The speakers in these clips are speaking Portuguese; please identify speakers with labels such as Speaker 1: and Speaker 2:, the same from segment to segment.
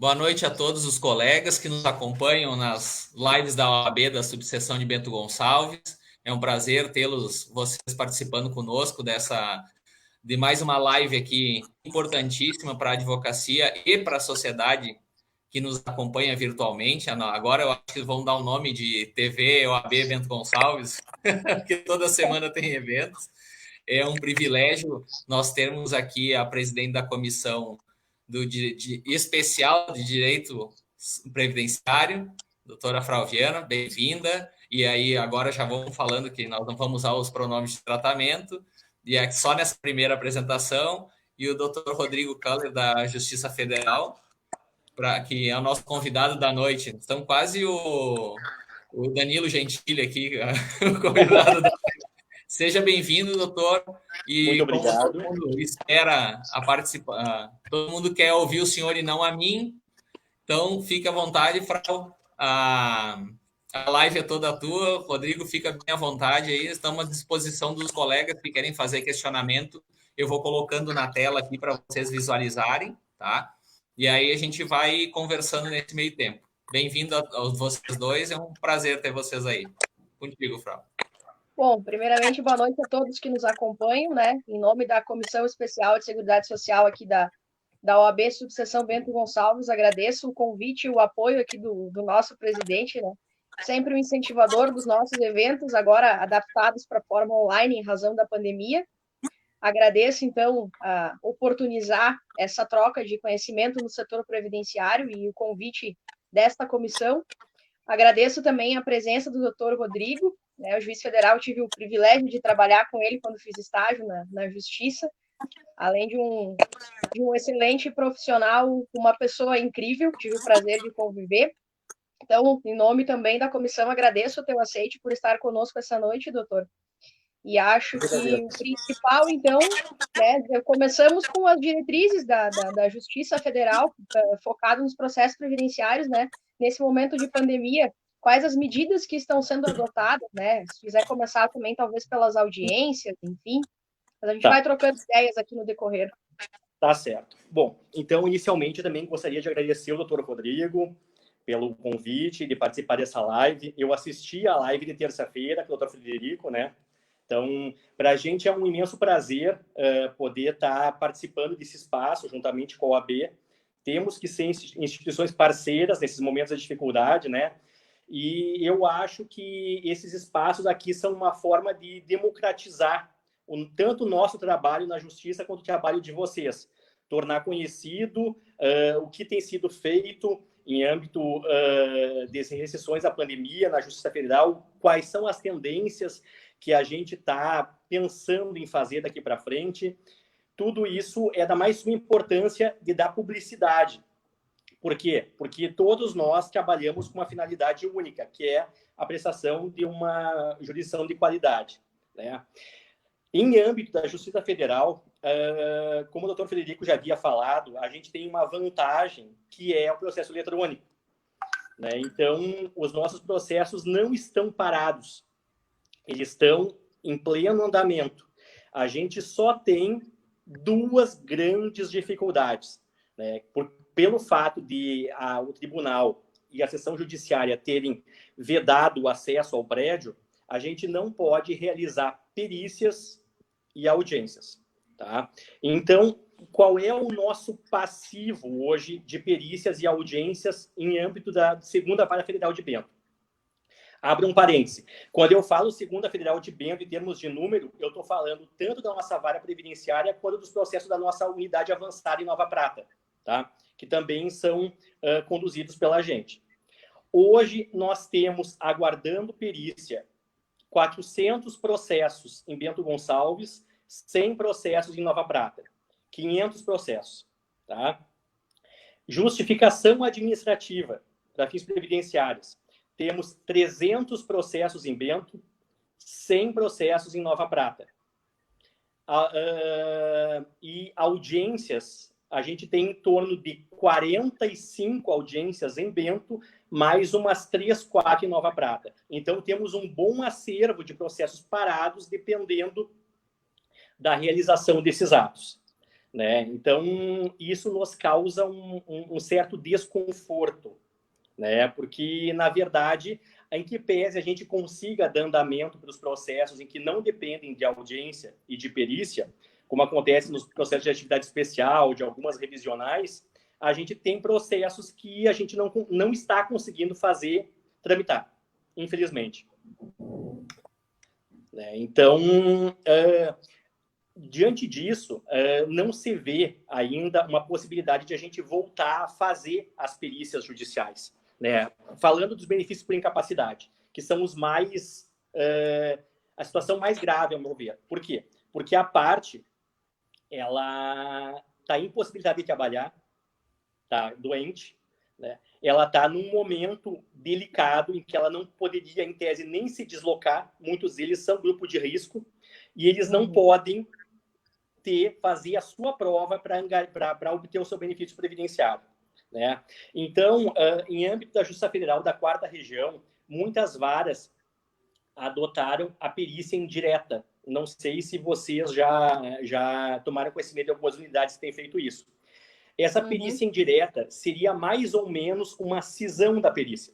Speaker 1: Boa noite a todos os colegas que nos acompanham nas lives da OAB da subseção de Bento Gonçalves. É um prazer tê-los, vocês participando conosco de mais uma live aqui importantíssima para a advocacia e para a sociedade que nos acompanha virtualmente. Agora eu acho que vão dar o nome de TV OAB Bento Gonçalves, porque toda semana tem eventos. É um privilégio nós termos aqui a presidente da comissão especial de direito previdenciário, doutora Frauviana, bem-vinda. E aí agora já vamos falando que nós não vamos usar os pronomes de tratamento, e é só nessa primeira apresentação, e o doutor Rodrigo Culler, da Justiça Federal, que é o nosso convidado da noite. Estamos quase o Danilo Gentili aqui, o convidado da... Seja bem-vindo, doutor.
Speaker 2: Muito
Speaker 1: E como todo
Speaker 2: obrigado.
Speaker 1: mundo espera a participar, todo mundo quer ouvir o senhor e não a mim, então fique à vontade, Frau. A live é toda tua, Rodrigo, fica bem à vontade aí. Estamos à disposição dos colegas que querem fazer questionamento. Eu vou colocando na tela aqui para vocês visualizarem, tá? E aí a gente vai conversando nesse meio tempo. Bem-vindo a vocês dois, é um prazer ter vocês aí. Contigo, Frau.
Speaker 3: Bom, primeiramente, boa noite a todos que nos acompanham, né? Em nome da Comissão Especial de Seguridade Social aqui da OAB Subseção Bento Gonçalves, agradeço o convite e o apoio aqui do nosso presidente, né? Sempre um incentivador dos nossos eventos, agora adaptados para a forma online em razão da pandemia. Agradeço, então, a oportunizar essa troca de conhecimento no setor previdenciário e o convite desta comissão. Agradeço também a presença do doutor Rodrigo, né, o juiz federal. Tive o privilégio de trabalhar com ele quando fiz estágio na Justiça, além de um excelente profissional, uma pessoa incrível, tive o prazer de conviver. Então, em nome também da comissão, agradeço o teu aceite por estar conosco essa noite, doutor. E acho que o principal, então, né, começamos com as diretrizes da Justiça Federal, focado nos processos previdenciários, né, nesse momento de pandemia, quais as medidas que estão sendo adotadas, né, se quiser começar também, talvez, pelas audiências, enfim, mas a gente vai trocando ideias aqui no decorrer.
Speaker 2: Tá certo. Bom, então, inicialmente, também gostaria de agradecer ao doutor Rodrigo pelo convite de participar dessa live. Eu assisti a live de terça-feira com o doutor Frederico, né? Então, para a gente é um imenso prazer poder estar participando desse espaço juntamente com a OAB. Temos que ser instituições parceiras nesses momentos de dificuldade, né? E eu acho que esses espaços aqui são uma forma de democratizar tanto o nosso trabalho na justiça quanto o trabalho de vocês. Tornar conhecido o que tem sido feito em âmbito dessas restrições à pandemia na Justiça Federal, quais são as tendências que a gente está pensando em fazer daqui para frente. Tudo isso é da mais importância de dar publicidade. Por quê? Porque todos nós trabalhamos com uma finalidade única, que é a prestação de uma jurisdição de qualidade, né? Em âmbito da Justiça Federal, como o doutor Frederico já havia falado, a gente tem uma vantagem, que é o processo eletrônico, né? Então, os nossos processos não estão parados. Eles estão em pleno andamento. A gente só tem duas grandes dificuldades, né? Pelo fato de o tribunal e a seção judiciária terem vedado o acesso ao prédio, a gente não pode realizar perícias e audiências, tá? Então, qual é o nosso passivo hoje de perícias e audiências em âmbito da Segunda Vara Federal de Bento? Abre um parêntese. Quando eu falo Segunda Federal de Bento, em termos de número, eu estou falando tanto da nossa vara previdenciária quanto dos processos da nossa unidade avançada em Nova Prata, tá? Que também são conduzidos pela gente. Hoje, nós temos, aguardando perícia, 400 processos em Bento Gonçalves, 100 processos em Nova Prata, 500 processos, tá? Justificação administrativa para fins previdenciários. Temos 300 processos em Bento, 100 processos em Nova Prata. E audiências, a gente tem em torno de 45 audiências em Bento, mais umas 3, 4 em Nova Prata. Então, temos um bom acervo de processos parados, dependendo da realização desses atos, né? Então, isso nos causa um certo desconforto, né? Porque, na verdade, em que pese a gente consiga dar andamento para os processos em que não dependem de audiência e de perícia, como acontece nos processos de atividade especial, de algumas revisionais, a gente tem processos que a gente não está conseguindo tramitar, infelizmente. Então, diante disso, não se vê ainda uma possibilidade de a gente voltar a fazer as perícias judiciais, né? Falando dos benefícios por incapacidade, que são os mais... a situação mais grave, ao meu ver. Por quê? Porque a parte, ela está impossibilitada de trabalhar, está doente, né? Ela está num momento delicado em que ela não poderia, em tese, nem se deslocar. Muitos deles são grupo de risco e eles não podem fazer a sua prova para obter o seu benefício previdenciário, né? Então, em âmbito da Justiça Federal da 4ª Região, muitas varas adotaram a perícia indireta. Não sei se vocês já tomaram conhecimento de algumas unidades que têm feito isso. Essa perícia indireta seria mais ou menos uma cisão da perícia.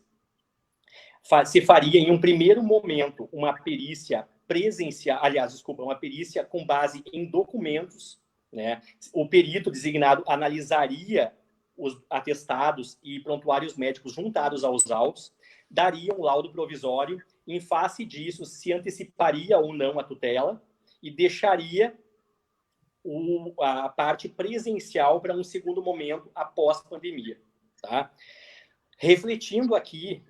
Speaker 2: Se faria, em um primeiro momento, uma perícia presencial, uma perícia com base em documentos, né? O perito designado analisaria os atestados e prontuários médicos juntados aos autos, daria um laudo provisório, em face disso se anteciparia ou não a tutela e deixaria a parte presencial para um segundo momento após a pandemia, tá? Refletindo aqui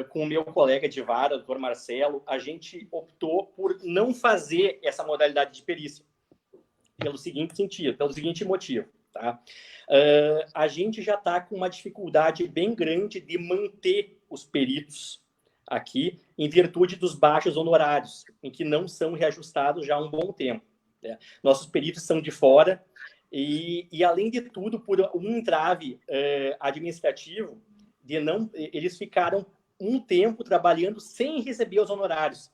Speaker 2: com o meu colega de vara, doutor Marcelo, a gente optou por não fazer essa modalidade de perícia, pelo seguinte motivo, tá? A gente já está com uma dificuldade bem grande de manter os peritos aqui, em virtude dos baixos honorários, em que não são reajustados já há um bom tempo, né? Nossos peritos são de fora e além de tudo, por um entrave administrativo, eles ficaram um tempo trabalhando sem receber os honorários.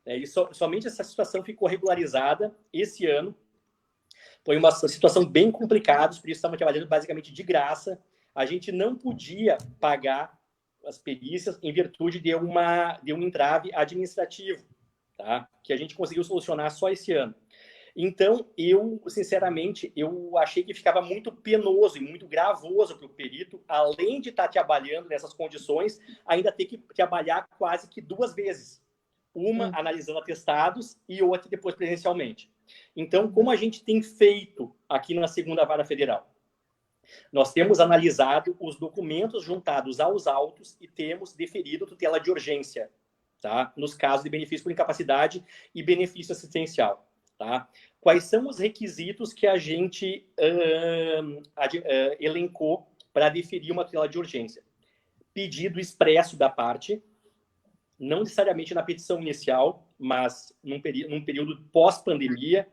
Speaker 2: E somente essa situação ficou regularizada esse ano. Foi uma situação bem complicada, por isso estavam trabalhando basicamente de graça. A gente não podia pagar as perícias em virtude de um entrave administrativo, tá? Que a gente conseguiu solucionar só esse ano. Então, sinceramente, eu achei que ficava muito penoso e muito gravoso para o perito, além de estar trabalhando nessas condições, ainda ter que trabalhar quase que 2 vezes. Uma analisando atestados e outra depois presencialmente. Então, como a gente tem feito aqui na 2ª Vara Federal? Nós temos analisado os documentos juntados aos autos e temos deferido tutela de urgência, tá? Nos casos de benefício por incapacidade e benefício assistencial. Tá? Quais são os requisitos que a gente elencou para deferir uma tutela de urgência? Pedido expresso da parte, não necessariamente na petição inicial, mas num período pós-pandemia,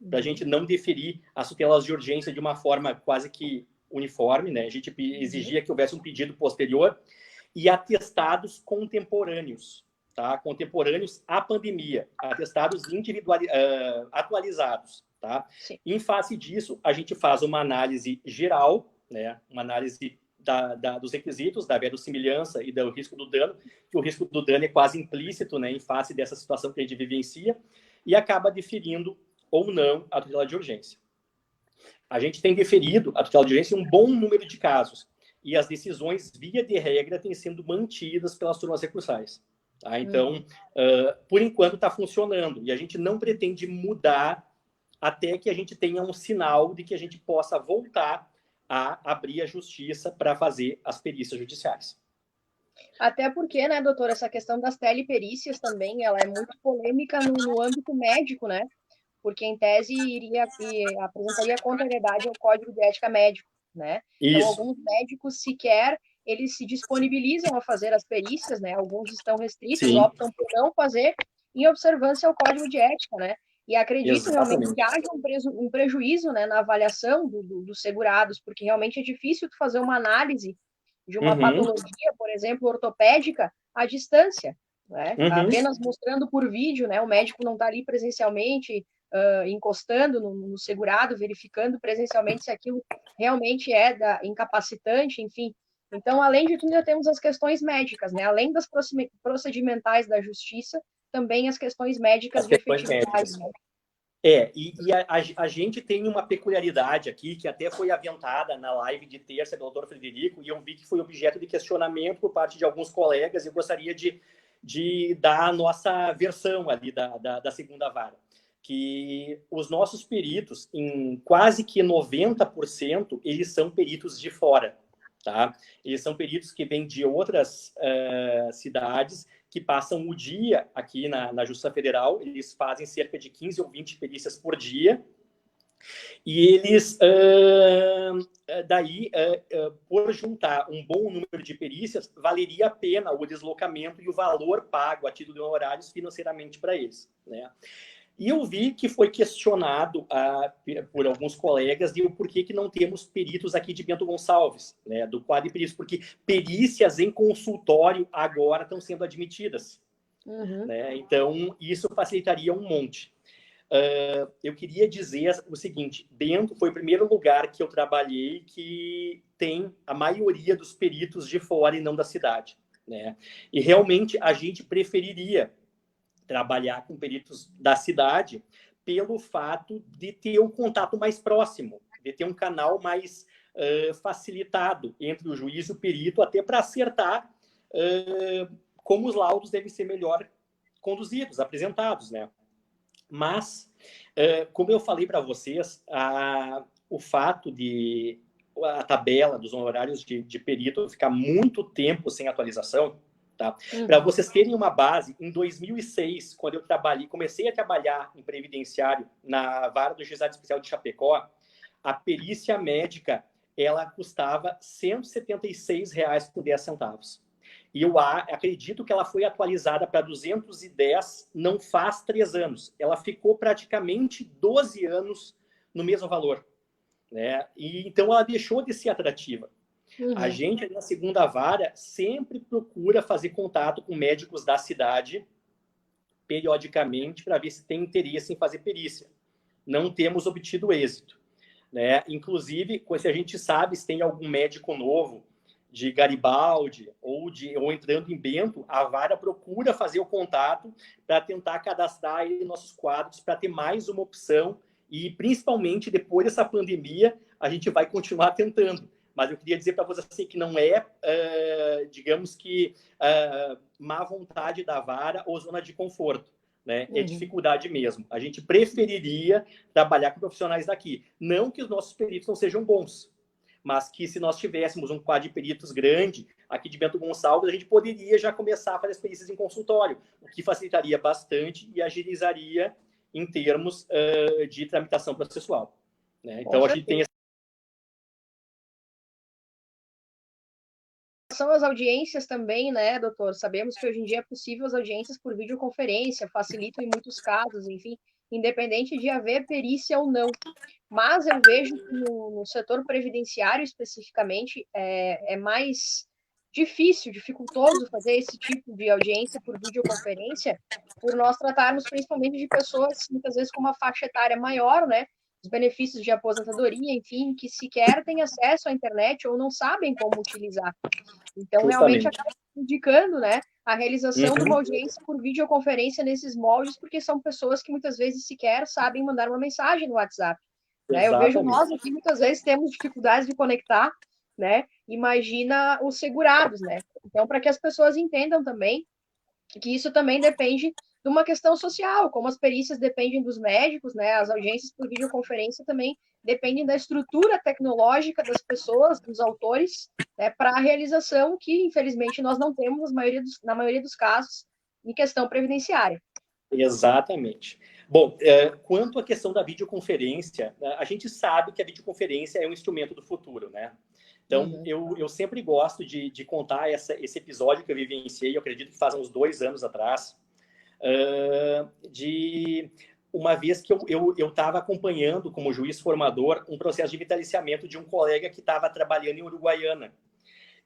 Speaker 2: para a gente não deferir as tutelas de urgência de uma forma quase que uniforme, né? A gente exigia que houvesse um pedido posterior e atestados contemporâneos. Tá? Contemporâneos à pandemia, atestados atualizados. Tá? Em face disso, a gente faz uma análise geral, né? Uma análise dos requisitos, da verossimilhança e do risco do dano, que o risco do dano é quase implícito, né? Em face dessa situação que a gente vivencia, e acaba deferindo ou não a tutela de urgência. A gente tem deferido a tutela de urgência em um bom número de casos, e as decisões, via de regra, têm sido mantidas pelas turmas recursais. Tá? Então, por enquanto, está funcionando. E a gente não pretende mudar até que a gente tenha um sinal de que a gente possa voltar a abrir a justiça para fazer as perícias judiciais.
Speaker 3: Até porque, né, doutor, essa questão das teleperícias também, ela é muito polêmica no âmbito médico, né? Porque, em tese, apresentaria contrariedade ao Código de Ética Médico, né?
Speaker 2: Isso.
Speaker 3: Então, alguns médicos sequer eles se disponibilizam a fazer as perícias, né? Alguns estão restritos,
Speaker 2: Sim.
Speaker 3: optam por não fazer, em observância ao Código de Ética, né? E acredito realmente que haja um prejuízo, né, na avaliação dos segurados, porque realmente é difícil tu fazer uma análise de uma patologia, por exemplo, ortopédica, à distância, né? Apenas mostrando por vídeo, né? O médico não está ali presencialmente encostando no segurado, verificando presencialmente se aquilo realmente é incapacitante, enfim. Então, além de tudo, ainda temos as questões médicas, né? Além das procedimentais da justiça, também as questões médicas de efetividade. Né?
Speaker 2: A gente tem uma peculiaridade aqui, que até foi aventada na live de terça do doutor Frederico, e eu vi que foi objeto de questionamento por parte de alguns colegas, e eu gostaria de dar a nossa versão ali da segunda vara. Que os nossos peritos, em quase que 90%, eles são peritos de fora. Tá? Eles são peritos que vêm de outras cidades, que passam o dia aqui na Justiça Federal. Eles fazem cerca de 15 ou 20 perícias por dia. E eles, por juntar um bom número de perícias, valeria a pena o deslocamento e o valor pago a título de honorários financeiramente para eles. Né? E eu vi que foi questionado por alguns colegas de por que não temos peritos aqui de Bento Gonçalves, né, do quadro de perícias, porque perícias em consultório agora estão sendo admitidas.
Speaker 3: Uhum.
Speaker 2: Né? Então, isso facilitaria um monte. Eu queria dizer o seguinte, Bento foi o primeiro lugar que eu trabalhei que tem a maioria dos peritos de fora e não da cidade. Né? E realmente a gente preferiria trabalhar com peritos da cidade pelo fato de ter um contato mais próximo, de ter um canal mais facilitado entre o juiz e o perito, até para acertar como os laudos devem ser melhor conduzidos, apresentados, né? Mas, como eu falei para vocês, o fato de a tabela dos honorários de perito ficar muito tempo sem atualização. Tá? Para vocês terem uma base, em 2006, quando eu comecei a trabalhar em previdenciário na vara do Juizado Especial de Chapecó, a perícia médica ela custava R$ 176,10. E eu acredito que ela foi atualizada para 210 não faz 3 anos. Ela ficou praticamente 12 anos no mesmo valor. Né? E, então, ela deixou de ser atrativa. A gente, na segunda vara, sempre procura fazer contato com médicos da cidade, periodicamente, para ver se tem interesse em fazer perícia. Não temos obtido êxito. Né? Inclusive, se a gente sabe se tem algum médico novo de Garibaldi ou entrando em Bento, a vara procura fazer o contato para tentar cadastrar ele em nossos quadros, para ter mais uma opção e, principalmente, depois dessa pandemia, a gente vai continuar tentando. Mas eu queria dizer para vocês assim, que não é, digamos que, má vontade da vara ou zona de conforto. Né? É dificuldade mesmo. A gente preferiria trabalhar com profissionais daqui. Não que os nossos peritos não sejam bons, mas que se nós tivéssemos um quadro de peritos grande aqui de Bento Gonçalves, a gente poderia já começar a fazer as perícias em consultório, o que facilitaria bastante e agilizaria em termos de tramitação processual. Né? Então, a gente tem
Speaker 3: São as audiências também, né, doutor? Sabemos que hoje em dia é possível as audiências por videoconferência, facilitam em muitos casos, enfim, independente de haver perícia ou não. Mas eu vejo que no setor previdenciário, especificamente, é mais difícil, dificultoso fazer esse tipo de audiência por videoconferência, por nós tratarmos principalmente de pessoas, muitas vezes, com uma faixa etária maior, né? Os benefícios de aposentadoria, enfim, que sequer têm acesso à internet ou não sabem como utilizar. Então, realmente, acaba indicando, né, a realização de uma audiência por videoconferência nesses moldes, porque são pessoas que muitas vezes sequer sabem mandar uma mensagem no WhatsApp. Né? Eu vejo nós aqui, muitas vezes, temos dificuldades de conectar, né? Imagina os segurados, né? Então, para que as pessoas entendam também que isso também depende de uma questão social, como as perícias dependem dos médicos, né? As audiências por videoconferência também dependem da estrutura tecnológica das pessoas, dos autores, né, para a realização que, infelizmente, nós não temos na maioria dos casos em questão previdenciária.
Speaker 2: Exatamente. Bom, quanto à questão da videoconferência, a gente sabe que a videoconferência é um instrumento do futuro, né? Então, eu sempre gosto de contar esse episódio que eu vivenciei, eu acredito que faz uns 2 anos atrás, de uma vez que eu estava acompanhando, como juiz formador, um processo de vitaliciamento de um colega que estava trabalhando em Uruguaiana.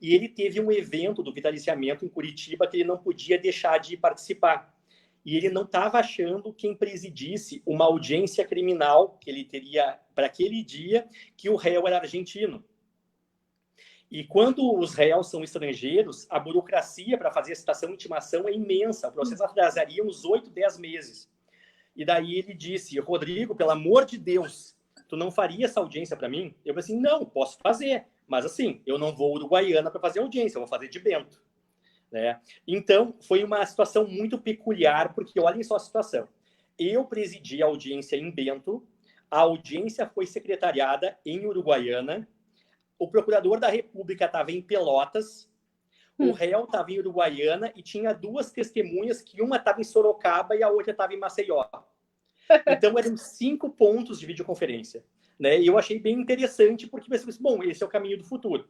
Speaker 2: E ele teve um evento do vitaliciamento em Curitiba que ele não podia deixar de participar. e ele não estava achando quem presidisse uma audiência criminal que ele teria para aquele dia, que o réu era argentino. E quando os réus são estrangeiros, a burocracia para fazer a citação e intimação é imensa. O processo atrasaria uns 8, 10 meses. E daí ele disse, Rodrigo, pelo amor de Deus, tu não faria essa audiência para mim? Eu falei assim, não, posso fazer. Mas assim, eu não vou Uruguaiana para fazer audiência, eu vou fazer de Bento. Né? Então, foi uma situação muito peculiar, porque olhem só a situação. Eu presidi a audiência em Bento, a audiência foi secretariada em Uruguaiana, o procurador da República estava em Pelotas, o réu estava em Uruguaiana e tinha 2 testemunhas, que uma estava em Sorocaba e a outra estava em Maceió. Então, eram 5 pontos de videoconferência. Né? E eu achei bem interessante, porque pensei, bom, esse é o caminho do futuro.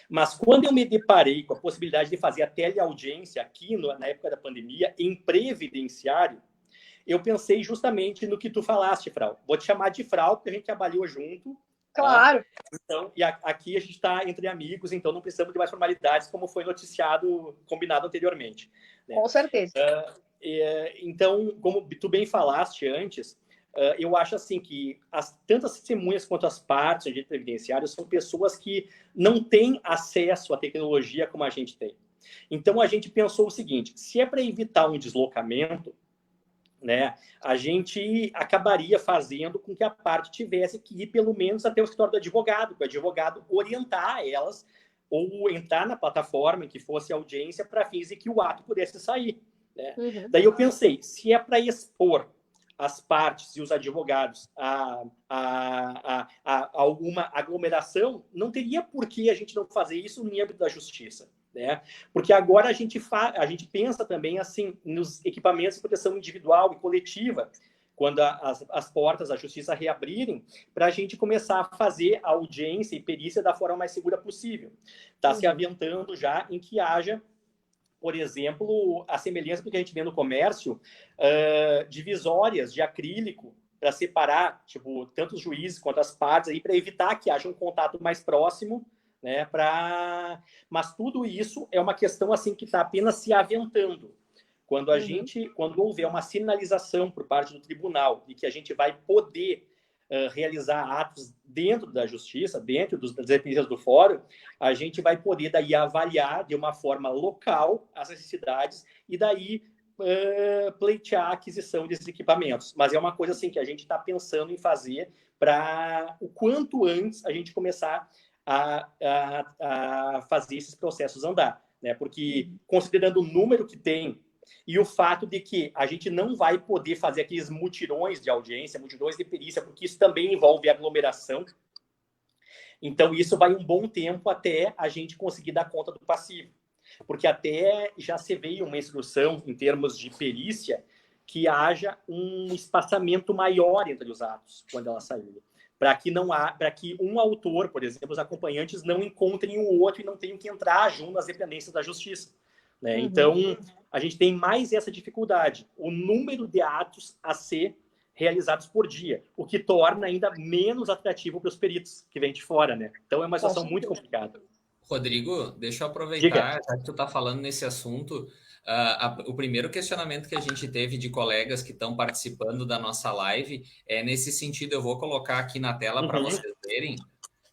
Speaker 2: Mas quando eu me deparei com a possibilidade de fazer a teleaudiência aqui na época da pandemia, em previdenciário, eu pensei justamente no que tu falaste, Frau. Vou te chamar de Frau, porque a gente trabalhou junto.
Speaker 3: Claro.
Speaker 2: Tá? Então, e aqui a gente está entre amigos, então não precisamos de mais formalidades, como foi noticiado, combinado anteriormente. Né?
Speaker 3: Com certeza.
Speaker 2: Então, como tu bem falaste antes, eu acho assim que tanto as testemunhas quanto as partes do direito previdenciário são pessoas que não têm acesso à tecnologia como a gente tem. Então, a gente pensou o seguinte, se é para evitar um deslocamento, né, a gente acabaria fazendo com que a parte tivesse que ir pelo menos até o escritório do advogado, para o advogado orientar elas ou entrar na plataforma em que fosse a audiência para fins de que o ato pudesse sair. Né? Daí eu pensei, se é para expor as partes e os advogados a alguma aglomeração, não teria por que a gente não fazer isso no âmbito da justiça. Né? Porque agora a gente pensa também assim nos equipamentos de proteção individual e coletiva, quando as portas da justiça reabrirem, para a gente começar a fazer a audiência e perícia da forma mais segura possível. Está se aventando já em que haja, por exemplo, a semelhança do que a gente vê no comércio, divisórias de acrílico para separar, tipo, tanto os juízes quanto as partes, para evitar que haja um contato mais próximo. Né, mas tudo isso é uma questão assim que está apenas se aventando. Quando quando houver uma sinalização por parte do tribunal de que a gente vai poder realizar atos dentro da justiça, dentro das dependências do fórum, a gente vai poder daí avaliar de uma forma local as necessidades e daí pleitear a aquisição desses equipamentos. Mas é uma coisa assim que a gente está pensando em fazer para o quanto antes a gente começar a fazer esses processos andar, né? Porque considerando o número que tem e o fato de que a gente não vai poder fazer aqueles mutirões de audiência, mutirões de perícia, porque isso também envolve aglomeração. Então, isso vai um bom tempo até a gente conseguir dar conta do passivo. Porque até já se veio uma instrução, em termos de perícia, que haja um espaçamento maior entre os atos, quando ela sair. Para que um autor, por exemplo, os acompanhantes não encontrem o outro e não tenham que entrar junto nas dependências da justiça. Né? Então, a gente tem mais essa dificuldade. O número de atos a ser realizados por dia, o que torna ainda menos atrativo para os peritos que vêm de fora. Né? Então, é uma situação muito complicada.
Speaker 1: Rodrigo, deixa eu aproveitar, já que tu está falando nesse assunto, o primeiro questionamento que a gente teve de colegas que estão participando da nossa live é nesse sentido. Eu vou colocar aqui na tela para vocês verem,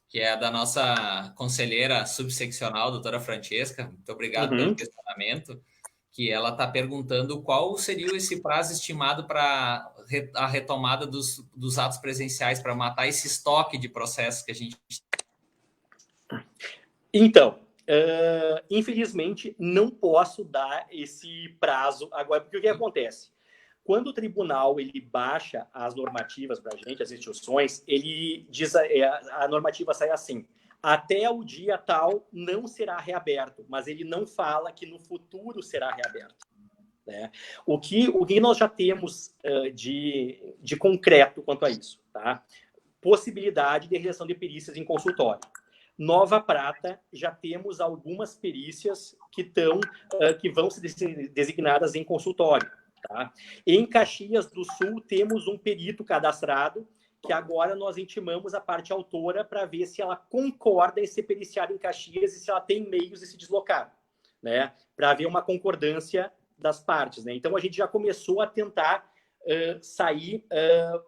Speaker 1: que é da nossa conselheira subseccional, doutora Francesca. Muito obrigado pelo questionamento, que ela está perguntando qual seria esse prazo estimado para a retomada dos atos presenciais, para matar esse estoque de processos que a gente...
Speaker 2: Então, infelizmente, não posso dar esse prazo agora, porque o que acontece? Quando o tribunal ele baixa as normativas para a gente, as instruções, ele diz, a normativa sai assim, até o dia tal não será reaberto, mas ele não fala que no futuro será reaberto. Né? O que nós já temos de concreto quanto a isso? Tá? Possibilidade de realização de perícias em consultório. Nova Prata, já temos algumas perícias que vão ser designadas em consultório. Tá? Em Caxias do Sul, temos um perito cadastrado, que agora nós intimamos a parte autora para ver se ela concorda em ser periciada em Caxias e se ela tem meios de se deslocar, né? Para haver uma concordância das partes, né? Então, a gente já começou a tentar sair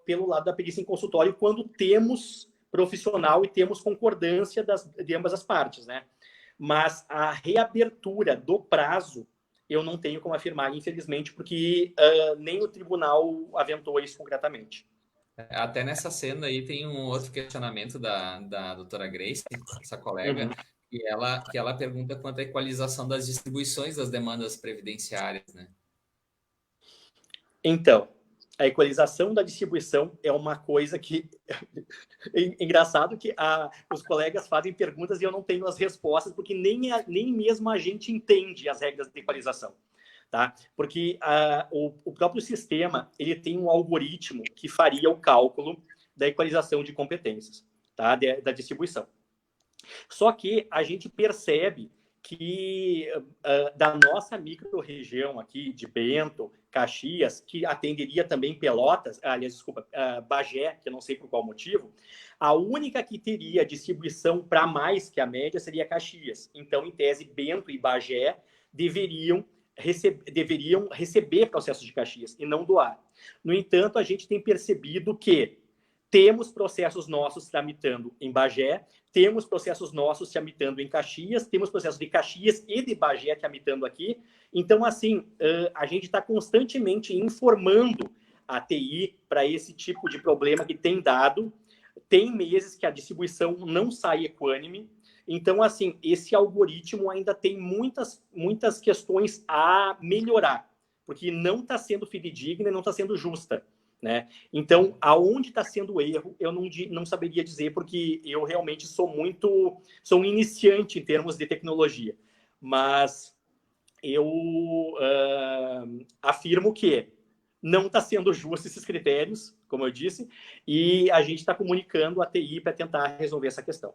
Speaker 2: pelo lado da perícia em consultório quando temos profissional e temos concordância de ambas as partes, né? Mas a reabertura do prazo, eu não tenho como afirmar, infelizmente, porque nem o tribunal aventou isso concretamente.
Speaker 1: Até nessa cena aí tem um outro questionamento da doutora Grace, essa colega, que ela pergunta quanto à equalização das distribuições das demandas previdenciárias, né?
Speaker 2: Então, a equalização da distribuição é uma coisa que... É engraçado que os colegas fazem perguntas e eu não tenho as respostas, porque nem mesmo a gente entende as regras de equalização. Tá? Porque o próprio sistema ele tem um algoritmo que faria o cálculo da equalização de competências, tá? Da distribuição. Só que a gente percebe que da nossa micro-região aqui, de Bento, Caxias, que atenderia também Pelotas, aliás, desculpa, Bagé, que eu não sei por qual motivo, a única que teria distribuição para mais que a média seria Caxias. Então, em tese, Bento e Bagé deveriam receber processos de Caxias e não doar. No entanto, a gente tem percebido que temos processos nossos tramitando em Bagé, temos processos nossos tramitando em Caxias, temos processos de Caxias e de Bagé tramitando aqui. Então, assim, a gente está constantemente informando a TI para esse tipo de problema que tem dado. Tem meses que a distribuição não sai equânime. Então, assim, esse algoritmo ainda tem muitas questões a melhorar, porque não está sendo fidedigna e não está sendo justa, né? Então, aonde está sendo o erro, eu não saberia dizer, porque eu realmente sou um iniciante em termos de tecnologia. Mas eu afirmo que não está sendo justo esses critérios, como eu disse, e a gente está comunicando a TI para tentar resolver essa questão.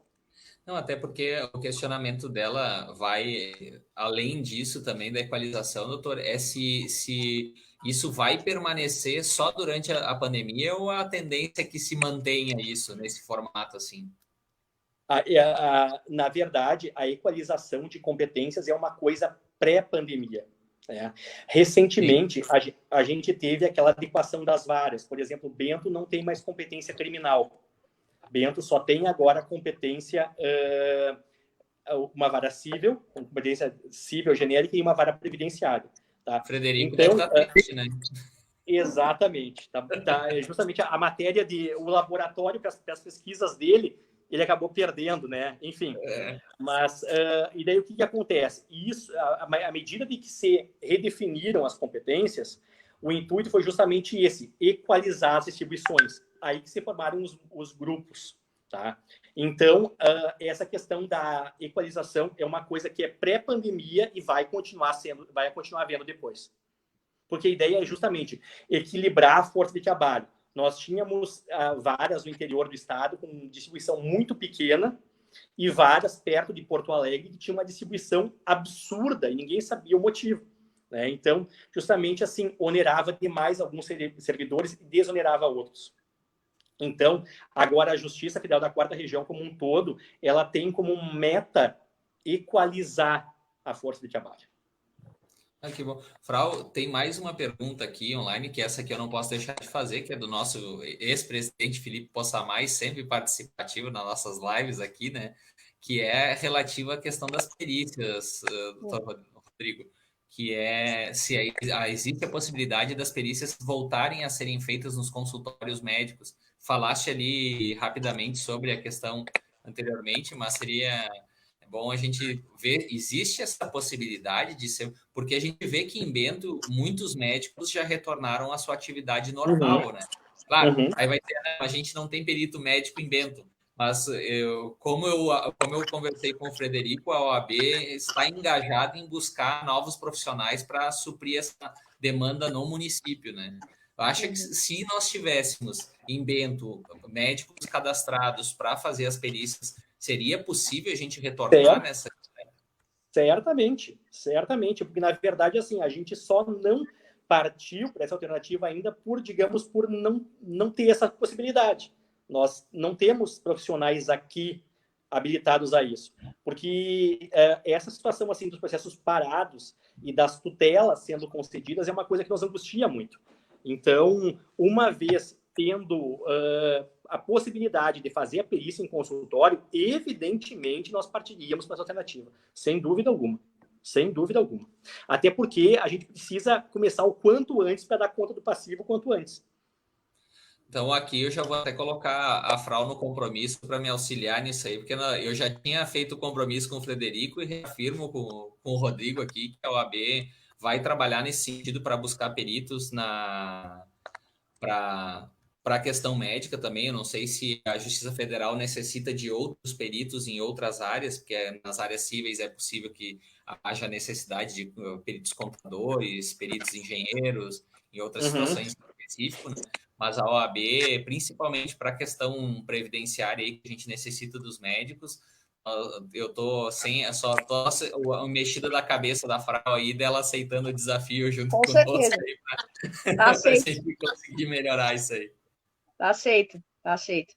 Speaker 1: Não, até porque o questionamento dela vai além disso também da equalização, doutor, é se isso vai permanecer só durante a pandemia ou a tendência é que se mantenha isso nesse formato assim?
Speaker 2: Na verdade, a equalização de competências é uma coisa pré-pandemia. Né? Recentemente, a gente teve aquela adequação das varas. Por exemplo, Bento não tem mais competência criminal. Bento só tem agora competência, uma vara civil, competência civil genérica e uma vara previdenciária. Tá?
Speaker 1: Frederico
Speaker 2: então,
Speaker 1: deve estar triste, né?
Speaker 2: Exatamente. Justamente a matéria o laboratório para as pesquisas dele, ele acabou perdendo, né? Enfim. Mas, e daí o que acontece? Isso, à medida de que se redefiniram as competências, o intuito foi justamente esse, equalizar as distribuições. Aí que se formaram os grupos, tá? Então, essa questão da equalização é uma coisa que é pré-pandemia e vai continuar havendo depois. Porque a ideia é justamente equilibrar a força de trabalho. Nós tínhamos varas no interior do estado com distribuição muito pequena e varas perto de Porto Alegre que tinha uma distribuição absurda e ninguém sabia o motivo. Né? Então, justamente assim, onerava demais alguns servidores e desonerava outros. Então, agora a Justiça Federal da Quarta Região como um todo, ela tem como meta equalizar a força de trabalho.
Speaker 1: Ah, que bom. Frau, tem mais uma pergunta aqui online, que essa aqui eu não posso deixar de fazer, que é do nosso ex-presidente Felipe Possamay, sempre participativo nas nossas lives aqui, né? Que é relativa à questão das perícias, doutor Rodrigo, que é se existe a possibilidade das perícias voltarem a serem feitas nos consultórios médicos. Falaste ali rapidamente sobre a questão anteriormente, mas seria bom a gente ver, existe essa possibilidade de ser, porque a gente vê que em Bento muitos médicos já retornaram à sua atividade normal, né? Claro, aí vai ter, a gente não tem perito médico em Bento, mas como eu conversei com o Frederico, a OAB está engajada em buscar novos profissionais para suprir essa demanda no município, né? Eu acho que se nós tivéssemos em Bento médicos cadastrados para fazer as perícias, seria possível a gente retornar nessa?
Speaker 2: Certamente, porque na verdade assim a gente só não partiu para essa alternativa ainda por não ter essa possibilidade. Nós não temos profissionais aqui habilitados a isso. Porque essa situação assim dos processos parados e das tutelas sendo concedidas é uma coisa que nos angustia muito. Então, uma vez tendo a possibilidade de fazer a perícia em consultório, evidentemente nós partiríamos para essa alternativa, sem dúvida alguma. Sem dúvida alguma. Até porque a gente precisa começar o quanto antes para dar conta do passivo o quanto antes.
Speaker 1: Então, aqui eu já vou até colocar a Frau no compromisso para me auxiliar nisso aí, porque eu já tinha feito o compromisso com o Frederico e reafirmo com o Rodrigo aqui que a OAB vai trabalhar nesse sentido para buscar peritos para a questão médica também. Eu não sei se a Justiça Federal necessita de outros peritos em outras áreas, porque nas áreas cíveis é possível que haja necessidade de peritos contadores, peritos engenheiros, em outras situações específicas, né? Mas a OAB, principalmente para a questão previdenciária aí, que a gente necessita dos médicos, eu tô só tô a mexida da cabeça da Frau aí, dela aceitando o desafio junto
Speaker 3: Com
Speaker 1: conosco
Speaker 3: certeza.
Speaker 1: aí,
Speaker 3: Tá
Speaker 1: para a
Speaker 3: aceito.
Speaker 1: gente conseguir melhorar isso aí.
Speaker 3: Tá aceito, tá aceito.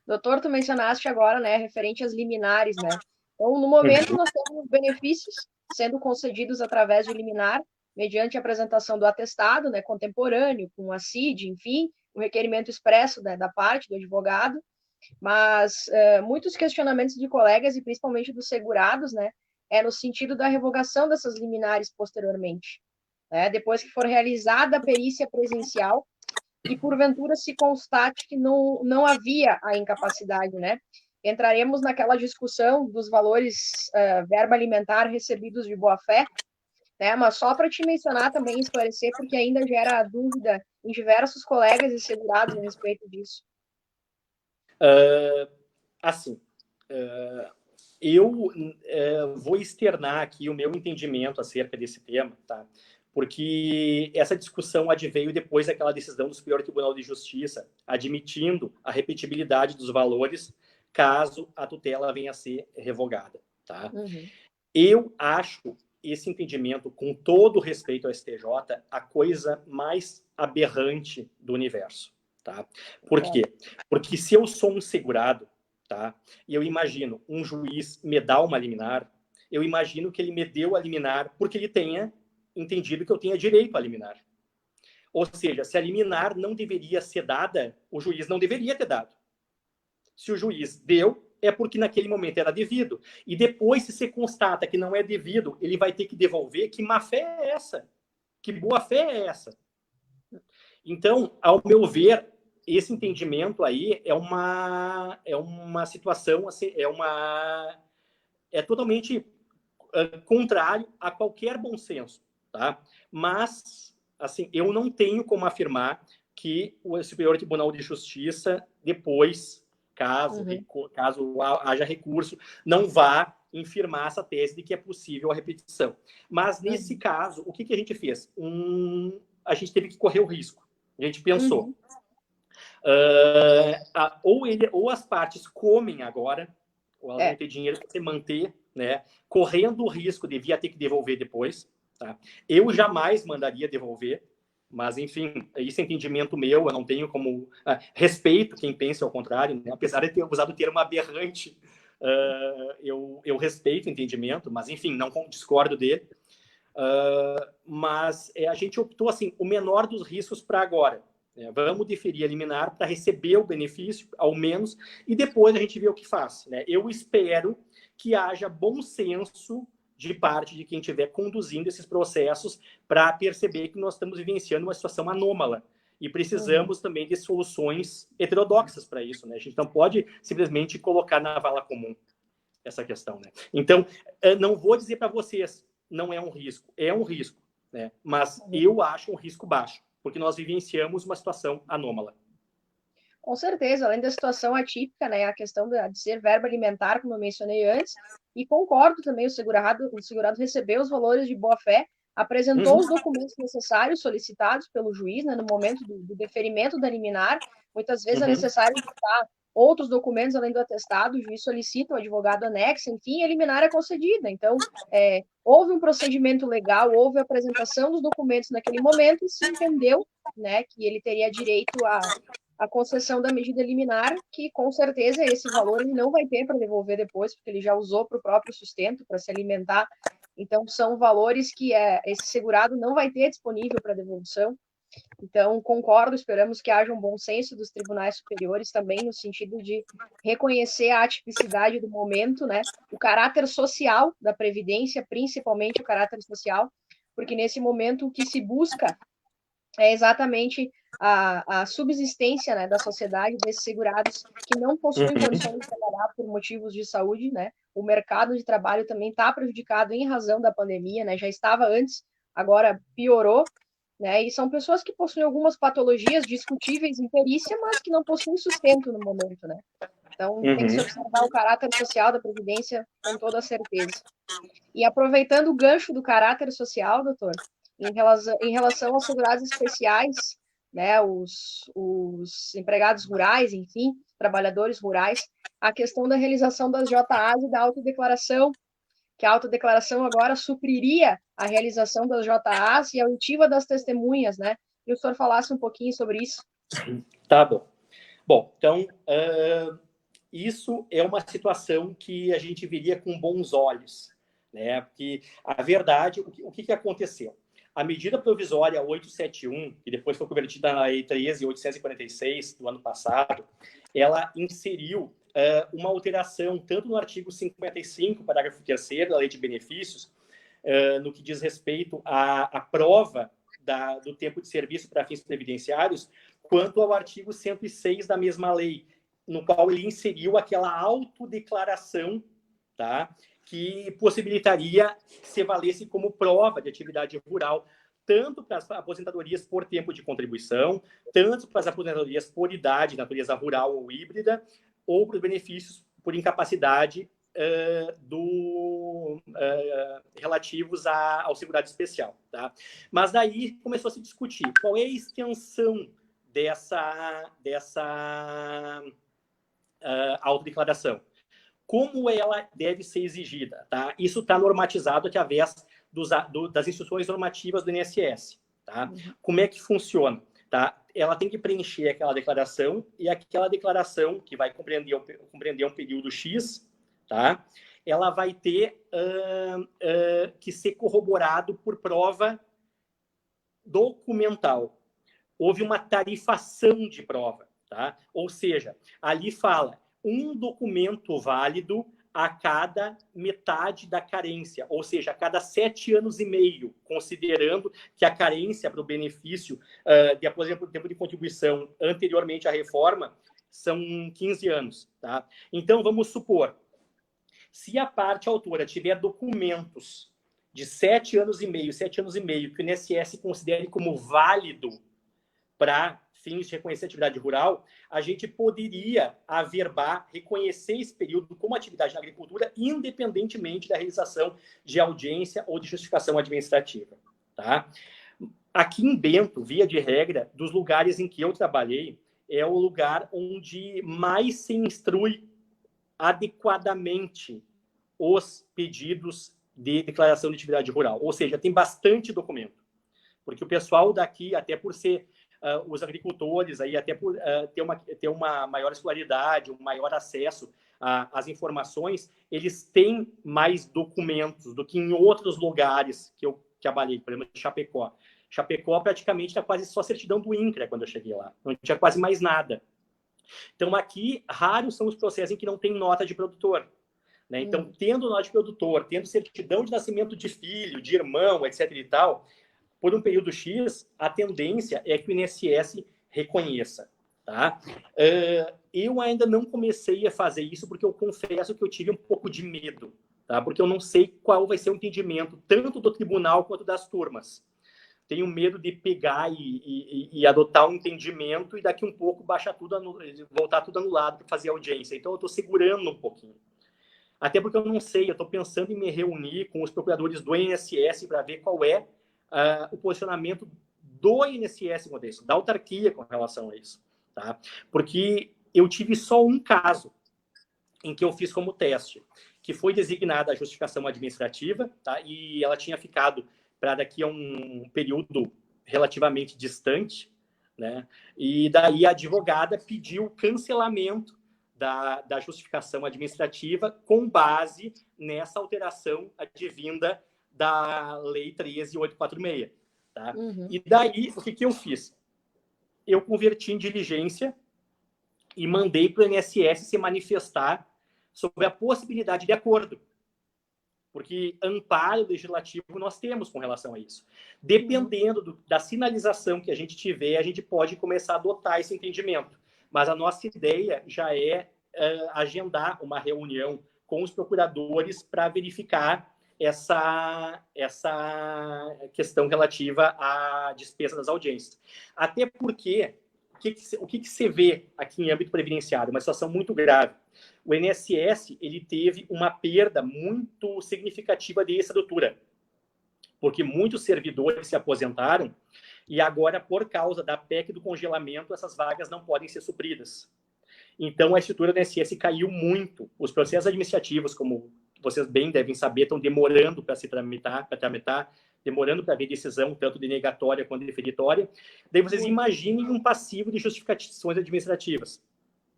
Speaker 3: Doutor, tu mencionaste agora, né, referente às liminares, né? Então, no momento, nós temos benefícios sendo concedidos através de liminar, mediante a apresentação do atestado, né, contemporâneo, com a CID, enfim, o requerimento expresso, né, da parte do advogado, mas muitos questionamentos de colegas, e principalmente dos segurados, né, é no sentido da revogação dessas liminares posteriormente, né, depois que for realizada a perícia presencial, e porventura se constate que não havia a incapacidade, né? Entraremos naquela discussão dos valores verba alimentar recebidos de boa-fé, né? Mas só para te mencionar também, esclarecer, porque ainda gera dúvida em diversos colegas e segurados a respeito disso.
Speaker 2: Eu vou externar aqui o meu entendimento acerca desse tema, tá? Porque essa discussão adveio depois daquela decisão do Superior Tribunal de Justiça, admitindo a repetibilidade dos valores caso a tutela venha a ser revogada, tá? Eu acho esse entendimento, com todo respeito ao STJ, a coisa mais aberrante do universo, tá? Por quê? Porque se eu sou um segurado, tá? E eu imagino um juiz me dar uma liminar, eu imagino que ele me deu a liminar porque ele tenha entendido que eu tenha direito a liminar. Ou seja, se a liminar não deveria ser dada, o juiz não deveria ter dado. Se o juiz deu, é porque naquele momento era devido. E depois, se você constata que não é devido, ele vai ter que devolver. Que má fé é essa? Que boa fé é essa? Então, ao meu ver, esse entendimento aí é uma situação, assim, é totalmente contrário a qualquer bom senso, tá? Mas, assim, eu não tenho como afirmar que o Superior Tribunal de Justiça, depois, caso haja recurso, não vá infirmar essa tese de que é possível a repetição. Mas, nesse caso, o que a gente fez? A gente teve que correr o risco. A gente pensou, ou as partes comem agora, ou elas vão ter dinheiro para se manter, né, correndo o risco de vir a ter que devolver depois. Tá? Eu jamais mandaria devolver, mas, enfim, esse entendimento meu, eu não tenho como... respeito quem pensa ao contrário, né? Apesar de ter usado o termo aberrante, eu respeito o entendimento, mas, enfim, não discordo dele. Mas a gente optou, assim, o menor dos riscos para agora. Vamos deferir a liminar para receber o benefício, ao menos, e depois a gente vê o que faz. Né? Eu espero que haja bom senso de parte de quem estiver conduzindo esses processos para perceber que nós estamos vivenciando uma situação anômala e precisamos também de soluções heterodoxas para isso. Né? A gente não pode simplesmente colocar na vala comum essa questão. Né? Então, não vou dizer para vocês não é um risco. É um risco, né? Mas eu acho um risco baixo, porque nós vivenciamos uma situação anômala.
Speaker 3: Com certeza, além da situação atípica, né, a questão de ser verba alimentar, como eu mencionei antes, e concordo também, o segurado recebeu os valores de boa-fé, apresentou os documentos necessários solicitados pelo juiz, né, no momento do deferimento da liminar. Muitas vezes é necessário estar outros documentos além do atestado, o juiz solicita, o advogado anexa, enfim, a liminar é concedida. Então, houve um procedimento legal, houve a apresentação dos documentos naquele momento e se entendeu, né, que ele teria direito à concessão da medida liminar, que com certeza esse valor ele não vai ter para devolver depois, porque ele já usou para o próprio sustento, para se alimentar. Então, são valores que esse segurado não vai ter disponível para devolução. Então, concordo, esperamos que haja um bom senso dos tribunais superiores também, no sentido de reconhecer a atipicidade do momento, né? O caráter social da Previdência, principalmente o caráter social, porque nesse momento o que se busca é exatamente a subsistência, né, da sociedade, desses segurados que não possuem condições de trabalhar por motivos de saúde, né? O mercado de trabalho também está prejudicado em razão da pandemia, né? Já estava antes, agora piorou, né? E são pessoas que possuem algumas patologias discutíveis em perícia, mas que não possuem sustento no momento, né? Então, tem que se observar o caráter social da Previdência com toda certeza. E aproveitando o gancho do caráter social, doutor, em relação aos segurados especiais, né, os empregados rurais, enfim, trabalhadores rurais, a questão da realização das JAs e da autodeclaração, que a autodeclaração agora supriria a realização das JAs e a oitiva das testemunhas, né? E o senhor falasse um pouquinho sobre isso.
Speaker 2: Tá bom. Bom, então, isso é uma situação que a gente viria com bons olhos, né? Porque a verdade, o que aconteceu? A medida provisória 871, que depois foi convertida na Lei 13.846 do ano passado, ela inseriu uma alteração tanto no artigo 55, parágrafo 3º da Lei de Benefícios, no que diz respeito à prova do tempo de serviço para fins previdenciários, quanto ao artigo 106 da mesma lei, no qual ele inseriu aquela autodeclaração, tá, que possibilitaria que se valesse como prova de atividade rural, tanto para as aposentadorias por tempo de contribuição, tanto para as aposentadorias por idade, natureza rural ou híbrida, ou para os benefícios por incapacidade relativos ao segurado especial. Tá? Mas daí começou a se discutir qual é a extensão dessa autodeclaração. Como ela deve ser exigida? Tá? Isso está normatizado através das instruções normativas do INSS. Tá? Como é que funciona? Tá? Ela tem que preencher aquela declaração, e aquela declaração, que vai compreender um período X, tá? Ela vai ter que ser corroborado por prova documental. Houve uma tarifação de prova. Tá? Ou seja, ali fala um documento válido a cada metade da carência, ou seja, a cada 7 anos e meio, considerando que a carência para o benefício de aposentadoria por tempo de contribuição anteriormente à reforma são 15 anos. Tá? Então, vamos supor, se a parte autora tiver documentos de 7 anos e meio, que o INSS considere como válido para fins de reconhecer atividade rural, a gente poderia averbar, reconhecer esse período como atividade na agricultura, independentemente da realização de audiência ou de justificação administrativa. Tá? Aqui em Bento, via de regra, dos lugares em que eu trabalhei, é o lugar onde mais se instrui adequadamente os pedidos de declaração de atividade rural. Ou seja, tem bastante documento. Porque o pessoal daqui, até por ser os agricultores, aí, até por ter uma maior escolaridade, um maior acesso às informações, eles têm mais documentos do que em outros lugares que eu trabalhei, por exemplo, em Chapecó. Chapecó praticamente está quase só certidão do INCRA quando eu cheguei lá. Não tinha quase mais nada. Então, aqui, raros são os processos em que não tem nota de produtor. Né? Então, tendo nota de produtor, tendo certidão de nascimento de filho, de irmão, etc. e tal, por um período X, a tendência é que o INSS reconheça. Tá? Eu ainda não comecei a fazer isso porque eu confesso que eu tive um pouco de medo, tá? Porque eu não sei qual vai ser o entendimento, tanto do tribunal quanto das turmas. Tenho medo de pegar e adotar um entendimento e daqui um pouco voltar tudo anulado para fazer audiência. Então, eu estou segurando um pouquinho. Até porque eu não sei, eu estou pensando em me reunir com os procuradores do INSS para ver qual é o posicionamento do INSS com isso, da autarquia com relação a isso. Tá? Porque eu tive só um caso em que eu fiz como teste, que foi designada a justificação administrativa, tá? E ela tinha ficado para daqui a um período relativamente distante, né? E daí a advogada pediu o cancelamento da justificação administrativa com base nessa alteração advinda da Lei 13.846, tá? E daí, o que eu fiz? Eu converti em diligência e mandei para o INSS se manifestar sobre a possibilidade de acordo. Porque amparo legislativo nós temos com relação a isso. Dependendo da sinalização que a gente tiver, a gente pode começar a adotar esse entendimento. Mas a nossa ideia já é agendar uma reunião com os procuradores para verificar essa questão relativa à despesa das audiências. Até porque, o que se vê aqui em âmbito previdenciário? Uma situação muito grave. O INSS ele teve uma perda muito significativa de estrutura, porque muitos servidores se aposentaram e agora, por causa da PEC do congelamento, essas vagas não podem ser supridas. Então, a estrutura do INSS caiu muito. Os processos administrativos, como vocês bem devem saber, estão demorando para se tramitar, demorando para haver decisão, tanto de negatória quanto de deferitória. Daí vocês imaginem um passivo de justificações administrativas,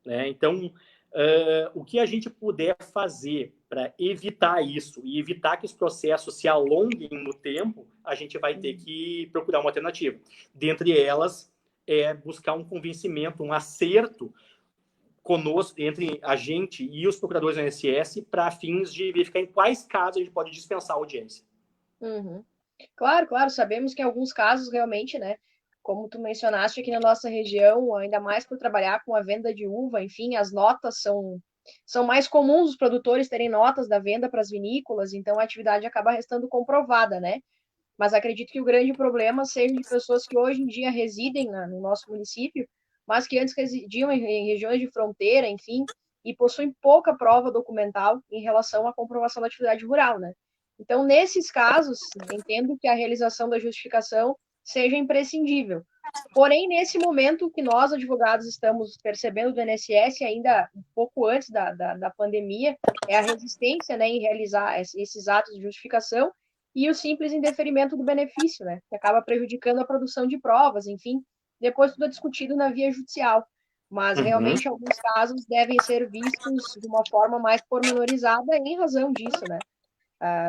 Speaker 2: né? Então, o que a gente puder fazer para evitar isso e evitar que os processos se alonguem no tempo, a gente vai ter que procurar uma alternativa. Dentre elas, buscar um convencimento, um acerto conosco, entre a gente e os procuradores do INSS, para fins de verificar em quais casos a gente pode dispensar a audiência.
Speaker 3: Claro, sabemos que em alguns casos, realmente, né, como tu mencionaste aqui na nossa região, ainda mais por trabalhar com a venda de uva, enfim, as notas são mais comuns os produtores terem notas da venda para as vinícolas, então a atividade acaba restando comprovada, né? Mas acredito que o grande problema seja de pessoas que hoje em dia residem no nosso município, mas que antes residiam em regiões de fronteira, enfim, e possuem pouca prova documental em relação à comprovação da atividade rural, né? Então, nesses casos, entendo que a realização da justificação seja imprescindível. Porém, nesse momento que nós, advogados, estamos percebendo do INSS, ainda um pouco antes da pandemia, é a resistência, né, em realizar esses atos de justificação e o simples indeferimento do benefício, né, que acaba prejudicando a produção de provas, enfim, depois tudo é discutido na via judicial. Mas, realmente, alguns casos devem ser vistos de uma forma mais pormenorizada em razão disso, né?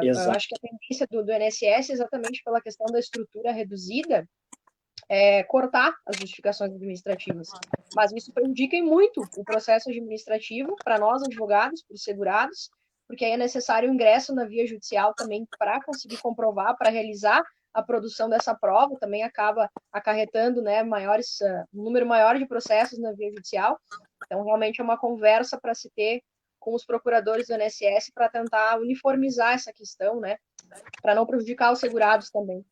Speaker 3: Eu acho que a tendência do INSS, exatamente pela questão da estrutura reduzida, é cortar as justificações administrativas. Mas isso prejudica muito o processo administrativo para nós, advogados, para os segurados, porque aí é necessário o ingresso na via judicial também para conseguir comprovar, para realizar a produção dessa prova, também acaba acarretando, né, um número maior de processos na via judicial. Então, realmente é uma conversa para se ter com os procuradores do INSS para tentar uniformizar essa questão, né, para não prejudicar os segurados também.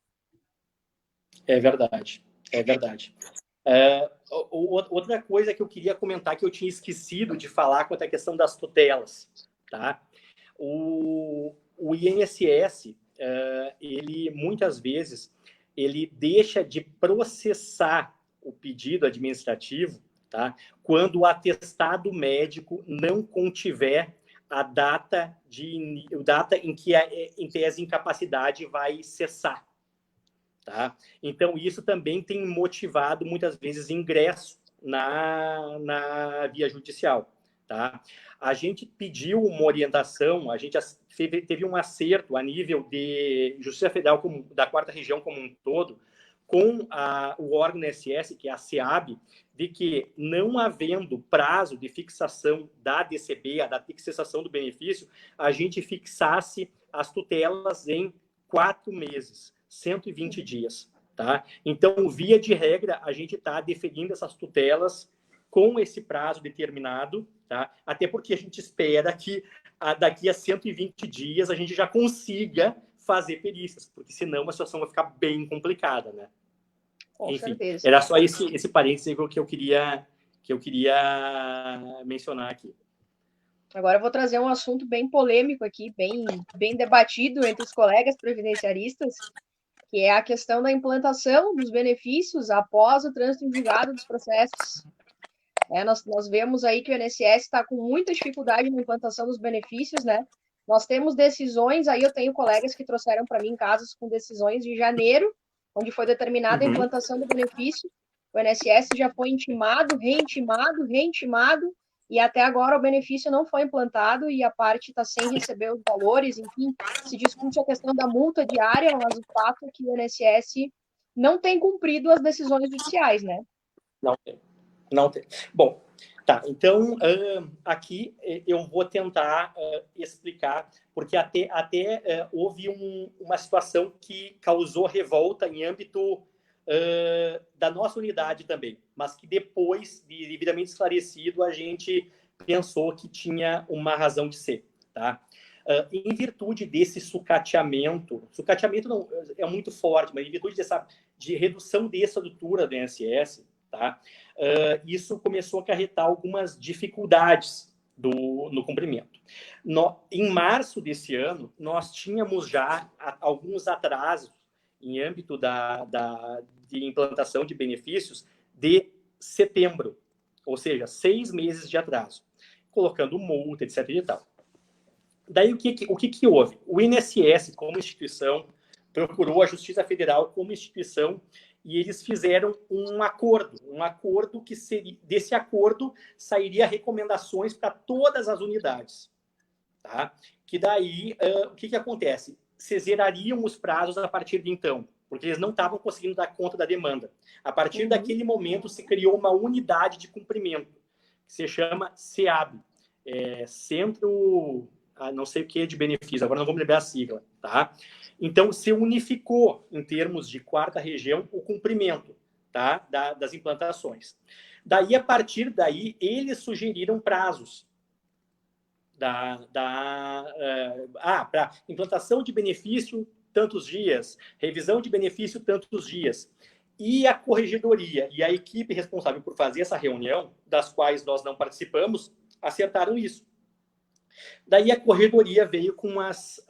Speaker 2: É verdade. Outra coisa que eu queria comentar, que eu tinha esquecido de falar, quanto à questão das tutelas, tá? O INSS, ele muitas vezes ele deixa de processar o pedido administrativo, tá? Quando o atestado médico não contiver a data em que em tese incapacidade vai cessar, tá? Então isso também tem motivado muitas vezes ingresso na via judicial, tá? A gente pediu uma orientação, a gente teve um acerto a nível de Justiça Federal da 4ª Região como um todo, com o órgão INSS, que é a SEAB, de que, não havendo prazo de fixação da DCB, a data de cessação do benefício, a gente fixasse as tutelas em 4 meses, 120 dias. Tá? Então, via de regra, a gente está deferindo essas tutelas com esse prazo determinado, tá? Até porque a gente espera que daqui a 120 dias a gente já consiga fazer perícias, porque senão a situação vai ficar bem complicada, né?
Speaker 3: Com
Speaker 2: Enfim,
Speaker 3: certeza.
Speaker 2: era só esse parênteses que eu queria mencionar aqui.
Speaker 3: Agora eu vou trazer um assunto bem polêmico aqui, bem debatido entre os colegas previdenciaristas, que é a questão da implantação dos benefícios após o trânsito em julgado dos processos. Nós vemos aí que o INSS está com muita dificuldade na implantação dos benefícios, né? Nós temos decisões, aí eu tenho colegas que trouxeram para mim casos com decisões de janeiro, onde foi determinada a implantação do benefício, o INSS já foi intimado, reintimado, e até agora o benefício não foi implantado e a parte está sem receber os valores, enfim, se discute a questão da multa diária, mas o fato é que o INSS não tem cumprido as decisões judiciais, né?
Speaker 2: Não tem. Bom, tá. Então, aqui eu vou tentar explicar, porque até houve uma situação que causou revolta em âmbito da nossa unidade também, mas que depois, devidamente esclarecido, a gente pensou que tinha uma razão de ser, tá? Em virtude desse sucateamento não é muito forte, mas em virtude de redução de estrutura do INSS, tá? Isso começou a acarretar algumas dificuldades no cumprimento. Em março desse ano, nós tínhamos já alguns atrasos em âmbito de implantação de benefícios de setembro, ou seja, 6 meses de atraso, colocando multa, etc. e tal. Daí, o que houve? O INSS, como instituição, procurou a Justiça Federal como instituição e eles fizeram um acordo que seria, desse acordo sairia recomendações para todas as unidades, tá? Que daí, o que acontece? Se zerariam os prazos a partir de então, porque eles não estavam conseguindo dar conta da demanda. A partir daquele momento, se criou uma unidade de cumprimento, que se chama CEAB, Centro, não sei o que, de benefício, agora não vou me lembrar a sigla, tá? Então, se unificou, em termos de 4ª região, o cumprimento, tá? Das implantações. Daí, a partir daí, eles sugeriram prazos para implantação de benefício, tantos dias, revisão de benefício, tantos dias. E a corregedoria e a equipe responsável por fazer essa reunião, das quais nós não participamos, acertaram isso. Daí a corredoria veio com as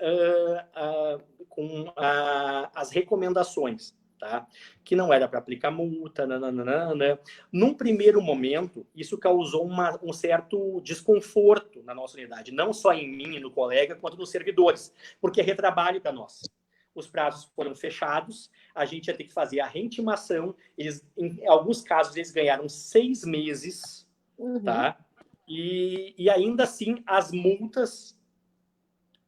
Speaker 2: recomendações, tá? Que não era para aplicar multa, nananana. Num primeiro momento, isso causou um certo desconforto na nossa unidade, não só em mim e no colega, quanto nos servidores, porque é retrabalho para nós. Os prazos foram fechados, a gente ia ter que fazer a reintimação, em alguns casos eles ganharam 6 meses, tá? E ainda assim, as multas,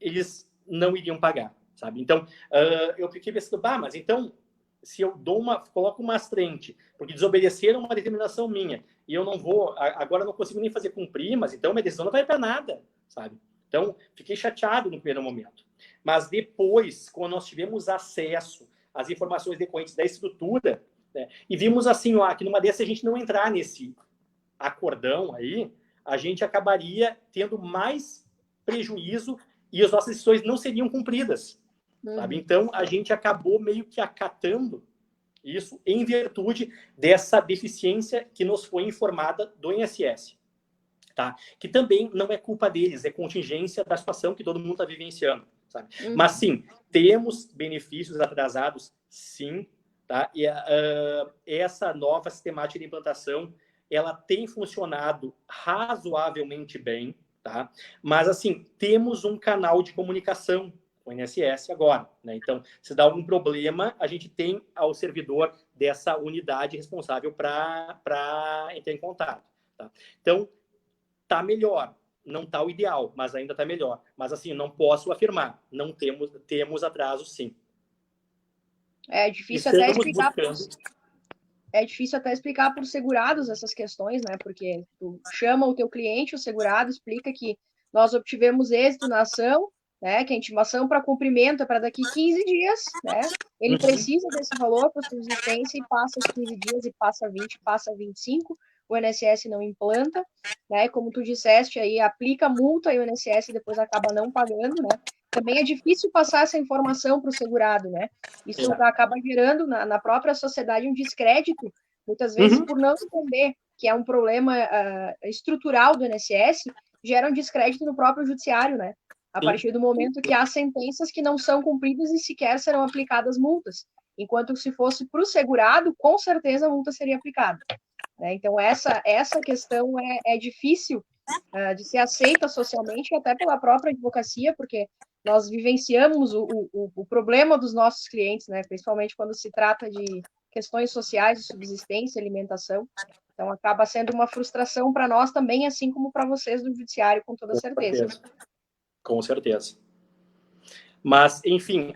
Speaker 2: eles não iriam pagar, sabe? Então, eu fiquei pensando, mas então, se eu coloco uma frente, porque desobedeceram uma determinação minha, e eu não vou, agora não consigo nem fazer cumprir, mas então minha decisão não vai para nada, sabe? Então, fiquei chateado no primeiro momento. Mas depois, quando nós tivemos acesso às informações decorrentes da estrutura, né, e vimos assim, que numa dessas a gente não entrar nesse acordão aí, a gente acabaria tendo mais prejuízo e as nossas decisões não seriam cumpridas, sabe? Então, a gente acabou meio que acatando isso em virtude dessa deficiência que nos foi informada do INSS, tá? Que também não é culpa deles, é contingência da situação que todo mundo está vivenciando, sabe? Mas, sim, temos benefícios atrasados, sim, tá? E essa nova sistemática de implantação, ela tem funcionado razoavelmente bem, tá? Mas, assim, temos um canal de comunicação com o INSS agora, né? Então, se dá algum problema, a gente tem ao servidor dessa unidade responsável para entrar em contato, tá? Então, tá melhor. Não tá o ideal, mas ainda tá melhor. Mas, assim, não posso afirmar. Não temos atraso, sim.
Speaker 3: É difícil até explicar... É difícil até explicar para os segurados essas questões, né? Porque tu chama o teu cliente, o segurado, explica que nós obtivemos êxito na ação, né? Que a intimação para cumprimento é para daqui 15 dias, né? Ele precisa desse valor para subsistência e passa os 15 dias, e passa 20, passa 25, o INSS não implanta, né? Como tu disseste aí, aplica multa e o INSS depois acaba não pagando, né? Também é difícil passar essa informação para o segurado, né? Isso acaba gerando na própria sociedade um descrédito, muitas vezes por não entender que é um problema estrutural do INSS, gera um descrédito no próprio judiciário, né? A partir do momento que há sentenças que não são cumpridas e sequer serão aplicadas multas. Enquanto se fosse para o segurado, com certeza a multa seria aplicada. né? Então, essa questão é difícil de ser aceita socialmente, até pela própria advocacia, porque nós vivenciamos o problema dos nossos clientes, né? Principalmente quando se trata de questões sociais, de subsistência, alimentação. Então, acaba sendo uma frustração para nós também, assim como para vocês do judiciário, com toda certeza.
Speaker 2: Com certeza. Mas, enfim,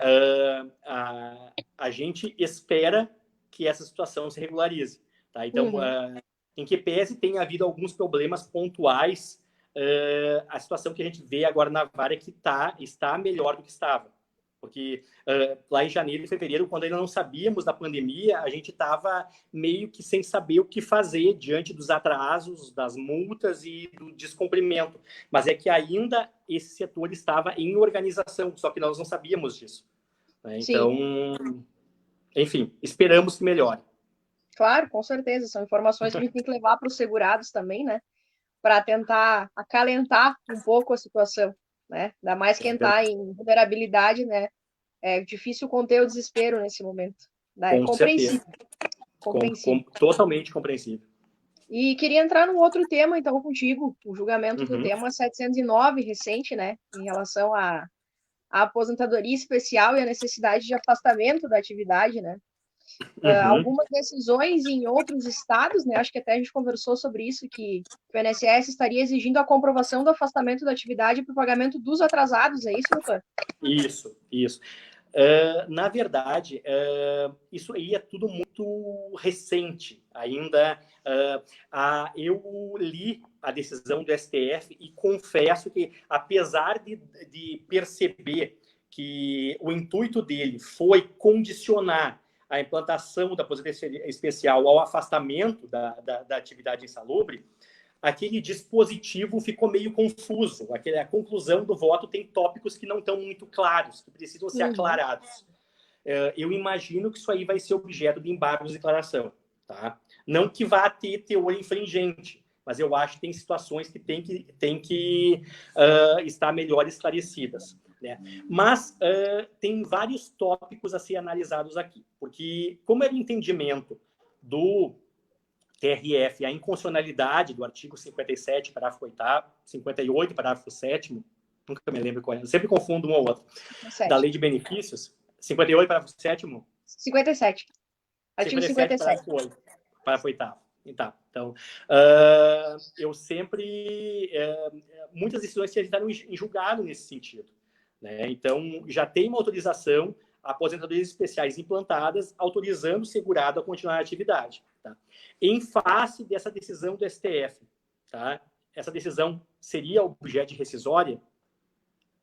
Speaker 2: a gente espera que essa situação se regularize. Tá? Então, em que pese tenha havido alguns problemas pontuais, a situação que a gente vê agora na vara é que está melhor do que estava. Porque lá em janeiro e fevereiro, quando ainda não sabíamos da pandemia, a gente estava meio que sem saber o que fazer diante dos atrasos, das multas e do descumprimento. Mas é que ainda esse setor estava em organização, só que nós não sabíamos disso. Né? Então, enfim, esperamos que melhore.
Speaker 3: Claro, com certeza. São informações que a gente tem que levar para os segurados também, né? Para tentar acalentar um pouco a situação, né? Ainda mais quem está em vulnerabilidade, né? É difícil conter o desespero nesse momento. Né? É compreensível.
Speaker 2: Totalmente compreensível.
Speaker 3: E queria entrar num outro tema, então, contigo, o julgamento do tema 709, recente, né? Em relação à aposentadoria especial e a necessidade de afastamento da atividade, né? Algumas decisões em outros estados, né? Acho que até a gente conversou sobre isso, que o INSS estaria exigindo a comprovação do afastamento da atividade para o pagamento dos atrasados, é isso, doutor?
Speaker 2: Isso. Na verdade, isso aí é tudo muito recente. Ainda eu li a decisão do STF e confesso que, apesar de perceber que o intuito dele foi condicionar a implantação da aposentadoria especial ao afastamento da atividade insalubre, aquele dispositivo ficou meio confuso. A conclusão do voto tem tópicos que não estão muito claros, que precisam ser aclarados. Eu imagino que isso aí vai ser objeto de embargo de declaração. Tá? Não que vá ter teor infringente, mas eu acho que tem situações que tem que estar melhor esclarecidas. Né? Mas tem vários tópicos a ser analisados aqui, porque como é o entendimento do TRF, a inconstitucionalidade do artigo 57, parágrafo 8º, 58, parágrafo 7º, nunca me lembro qual é, eu sempre confundo um ou outro, da Lei de Benefícios, 58, parágrafo 7º?
Speaker 3: 57. Artigo 57.
Speaker 2: Parágrafo 8, parágrafo 8º. Então, eu sempre... muitas decisões se entraram em julgado nesse sentido. Né? Então, já tem uma autorização a aposentadorias especiais implantadas, autorizando o segurado a continuar a atividade. Tá? Em face dessa decisão do STF, tá? Essa decisão seria objeto de rescisória?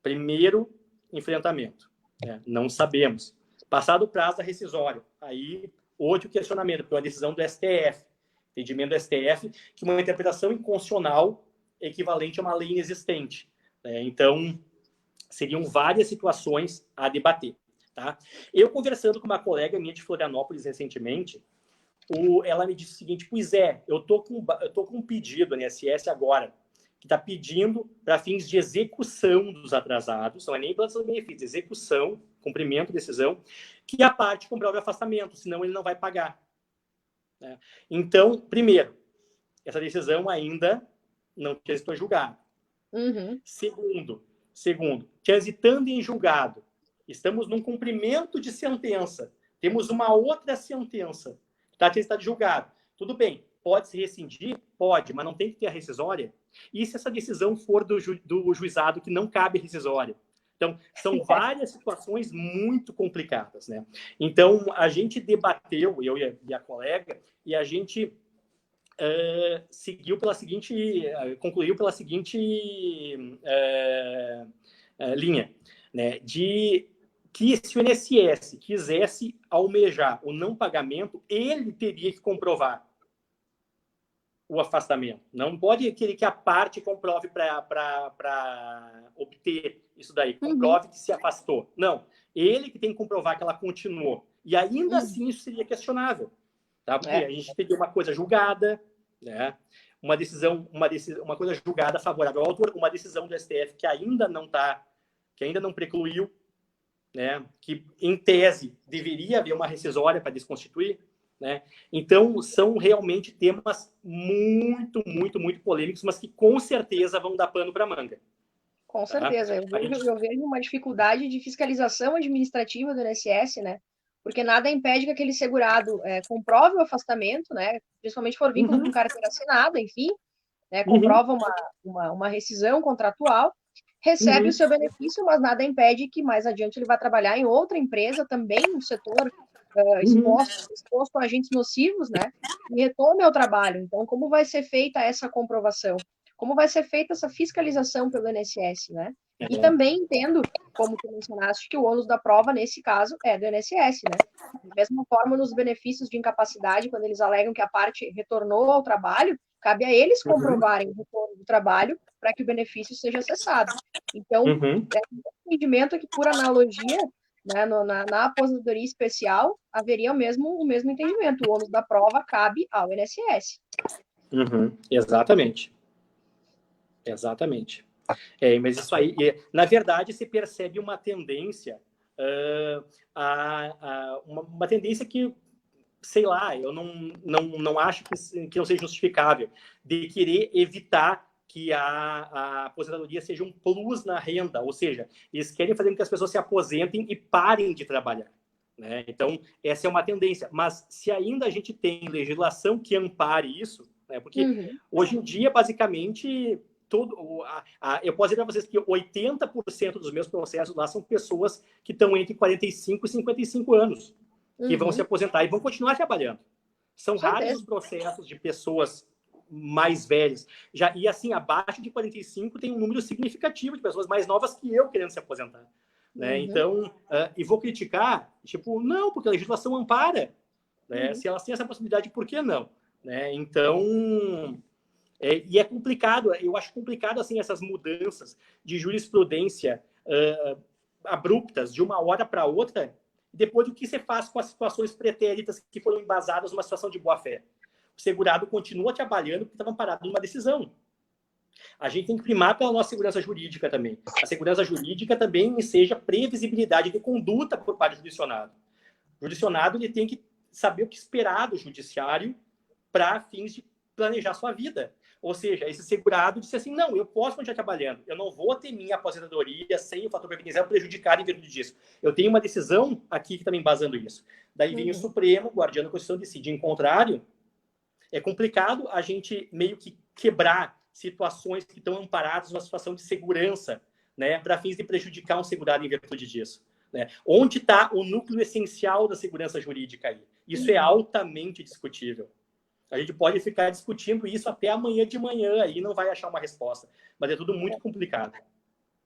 Speaker 2: Primeiro enfrentamento. Né? Não sabemos. Passado o prazo da rescisória, aí outro questionamento, porque é uma decisão do STF, entendimento do STF, que uma interpretação inconstitucional é equivalente a uma lei inexistente. Né? Então, seriam várias situações a debater. Tá? Eu, conversando com uma colega minha de Florianópolis recentemente, ela me disse o seguinte: pois eu tô com um pedido no INSS agora, que está pedindo para fins de execução dos atrasados, não é nem implantação de benefícios, execução, cumprimento, decisão, que a parte comprove o afastamento, senão ele não vai pagar. Né? Então, primeiro, essa decisão ainda não transitou em julgado. Segundo, transitando em julgado, estamos num cumprimento de sentença, temos uma outra sentença que está transitada em julgado. Tudo bem, pode se rescindir? Pode, mas não tem que ter a rescisória. E se essa decisão for do juizado que não cabe rescisória? Então, são várias situações muito complicadas. Né? Então, a gente debateu, eu e a colega, e a gente concluiu pela seguinte linha, né? De que se o INSS quisesse almejar o não pagamento, ele teria que comprovar o afastamento. Não pode querer que a parte comprove para obter isso daí, comprove que se afastou. Não, ele que tem que comprovar que ela continuou. E ainda assim isso seria questionável. Tá? Porque a gente teria uma coisa julgada, né? Uma coisa julgada favorável ao autor, uma decisão do STF que ainda não precluiu, né? Que em tese deveria haver uma rescisória para desconstituir, né? Então, são realmente temas muito, muito, muito polêmicos, mas que com certeza vão dar pano para manga.
Speaker 3: Com certeza. Eu vejo uma dificuldade de fiscalização administrativa do INSS, né? Porque nada impede que aquele segurado comprove o afastamento, né? Principalmente se for vínculo com carteira assinada, enfim, né? Comprova uma rescisão contratual, recebe o seu benefício, mas nada impede que mais adiante ele vá trabalhar em outra empresa, também no setor exposto a agentes nocivos, né? E retome ao trabalho. Então, como vai ser feita essa comprovação? Como vai ser feita essa fiscalização pelo INSS, né? E também entendo, como tu mencionaste, que o ônus da prova, nesse caso, é do INSS, né? Da mesma forma, nos benefícios de incapacidade, quando eles alegam que a parte retornou ao trabalho, cabe a eles comprovarem o retorno do trabalho para que o benefício seja cessado. Então, o entendimento é que, por analogia, né, na aposentadoria especial, haveria o mesmo entendimento. O ônus da prova cabe ao INSS.
Speaker 2: Exatamente. Exatamente. Mas isso aí, na verdade, se percebe uma tendência, uma tendência que, sei lá, eu não acho que não seja justificável, de querer evitar que a aposentadoria seja um plus na renda, ou seja, eles querem fazer com que as pessoas se aposentem e parem de trabalhar, né? Então, essa é uma tendência. Mas se ainda a gente tem legislação que ampare isso, né? Porque hoje em dia, basicamente, eu posso dizer para vocês que 80% dos meus processos lá são pessoas que estão entre 45 e 55 anos, que vão se aposentar e vão continuar trabalhando. São raros os processos de pessoas mais velhas. E assim, abaixo de 45 tem um número significativo de pessoas mais novas que eu querendo se aposentar. Né? Então, e vou criticar, tipo, não, porque a legislação ampara. Né? Se elas têm essa possibilidade, por que não? Né? Então, e é complicado, eu acho complicado assim, essas mudanças de jurisprudência abruptas, de uma hora para outra, depois do que você faz com as situações pretéritas que foram embasadas numa situação de boa-fé. O segurado continua trabalhando porque estava parado numa decisão. A gente tem que primar pela nossa segurança jurídica também. A segurança jurídica também seja previsibilidade de conduta por parte do judicionado. O judicionado ele tem que saber o que esperar do judiciário para fins de planejar sua vida. Ou seja, esse segurado disse assim, não, eu posso continuar trabalhando, eu não vou ter minha aposentadoria sem o fator previdenciário prejudicado em virtude disso. Eu tenho uma decisão aqui que está me embasando isso. Daí vem o Supremo, o guardião da Constituição, decide. Em contrário, é complicado a gente meio que quebrar situações que estão amparadas numa situação de segurança, né, para fins de prejudicar um segurado em virtude disso. Né? Onde está o núcleo essencial da segurança jurídica aí? Isso é altamente discutível. A gente pode ficar discutindo isso até amanhã de manhã, aí não vai achar uma resposta. Mas é tudo muito complicado.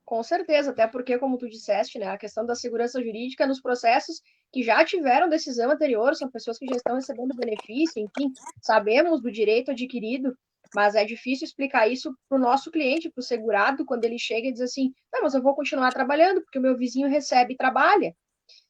Speaker 3: Com certeza, até porque, como tu disseste, né, a questão da segurança jurídica nos processos que já tiveram decisão anterior, são pessoas que já estão recebendo benefício, enfim, sabemos do direito adquirido, mas é difícil explicar isso para o nosso cliente, para o segurado, quando ele chega e diz assim, não, mas eu vou continuar trabalhando, porque o meu vizinho recebe e trabalha.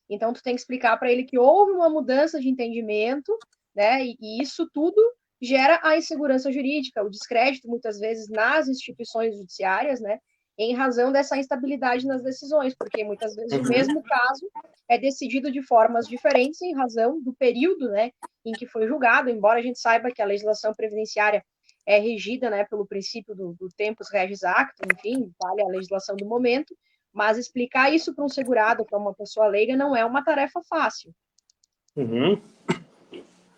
Speaker 3: Então, tu tem que explicar para ele que houve uma mudança de entendimento, né, e isso tudo gera a insegurança jurídica, o descrédito, muitas vezes, nas instituições judiciárias, né, em razão dessa instabilidade nas decisões, porque muitas vezes o mesmo caso é decidido de formas diferentes em razão do período, né, em que foi julgado, embora a gente saiba que a legislação previdenciária é regida, né, pelo princípio do tempus regis actum, enfim, vale a legislação do momento, mas explicar isso para um segurado, para uma pessoa leiga, não é uma tarefa fácil.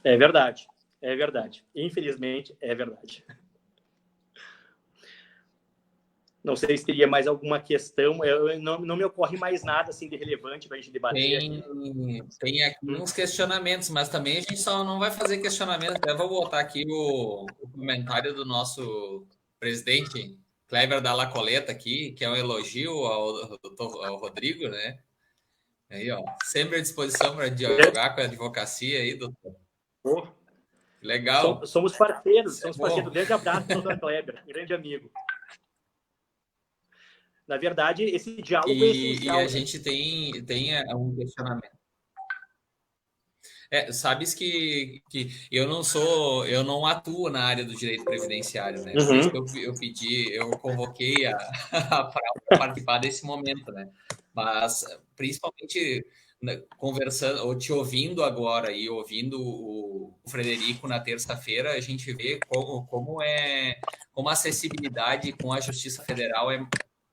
Speaker 2: É verdade, é verdade. Infelizmente, é verdade. Não sei se teria mais alguma questão. Não me ocorre mais nada assim de relevante para a gente debater.
Speaker 1: Tem aqui uns questionamentos, mas também a gente só não vai fazer questionamento. Até vou botar aqui o comentário do nosso presidente Cleber Dalla Coleta aqui, que é um elogio ao Rodrigo, né? Aí, ó, sempre à disposição para dialogar com a advocacia aí, doutor. Legal.
Speaker 2: Somos parceiros, parceiros. Grande abraço, doutor Kleber, grande amigo. Na verdade, esse diálogo é essencial.
Speaker 1: E a gente tem um questionamento. Sabes que eu não atuo na área do direito previdenciário, né? Por isso que eu convoquei a para participar desse momento, né? Mas principalmente conversando, ou te ouvindo agora e ouvindo o Frederico na terça-feira, a gente vê como a acessibilidade com a Justiça Federal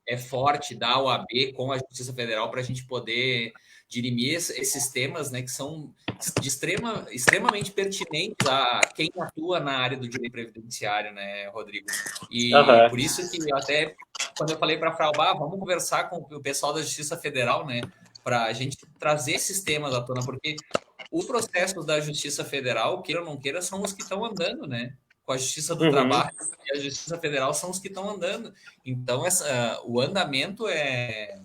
Speaker 1: é forte da OAB com a Justiça Federal para a gente poder dirimir esses temas, né, que são extremamente pertinentes a quem atua na área do direito previdenciário, né, Rodrigo? E por isso que até quando eu falei para a Fraubá, vamos conversar com o pessoal da Justiça Federal, né, para a gente trazer esses temas à tona, porque os processos da Justiça Federal, queira ou não queira, são os que estão andando, né? Com a Justiça do Trabalho e a Justiça Federal são os que estão andando. Então, o andamento é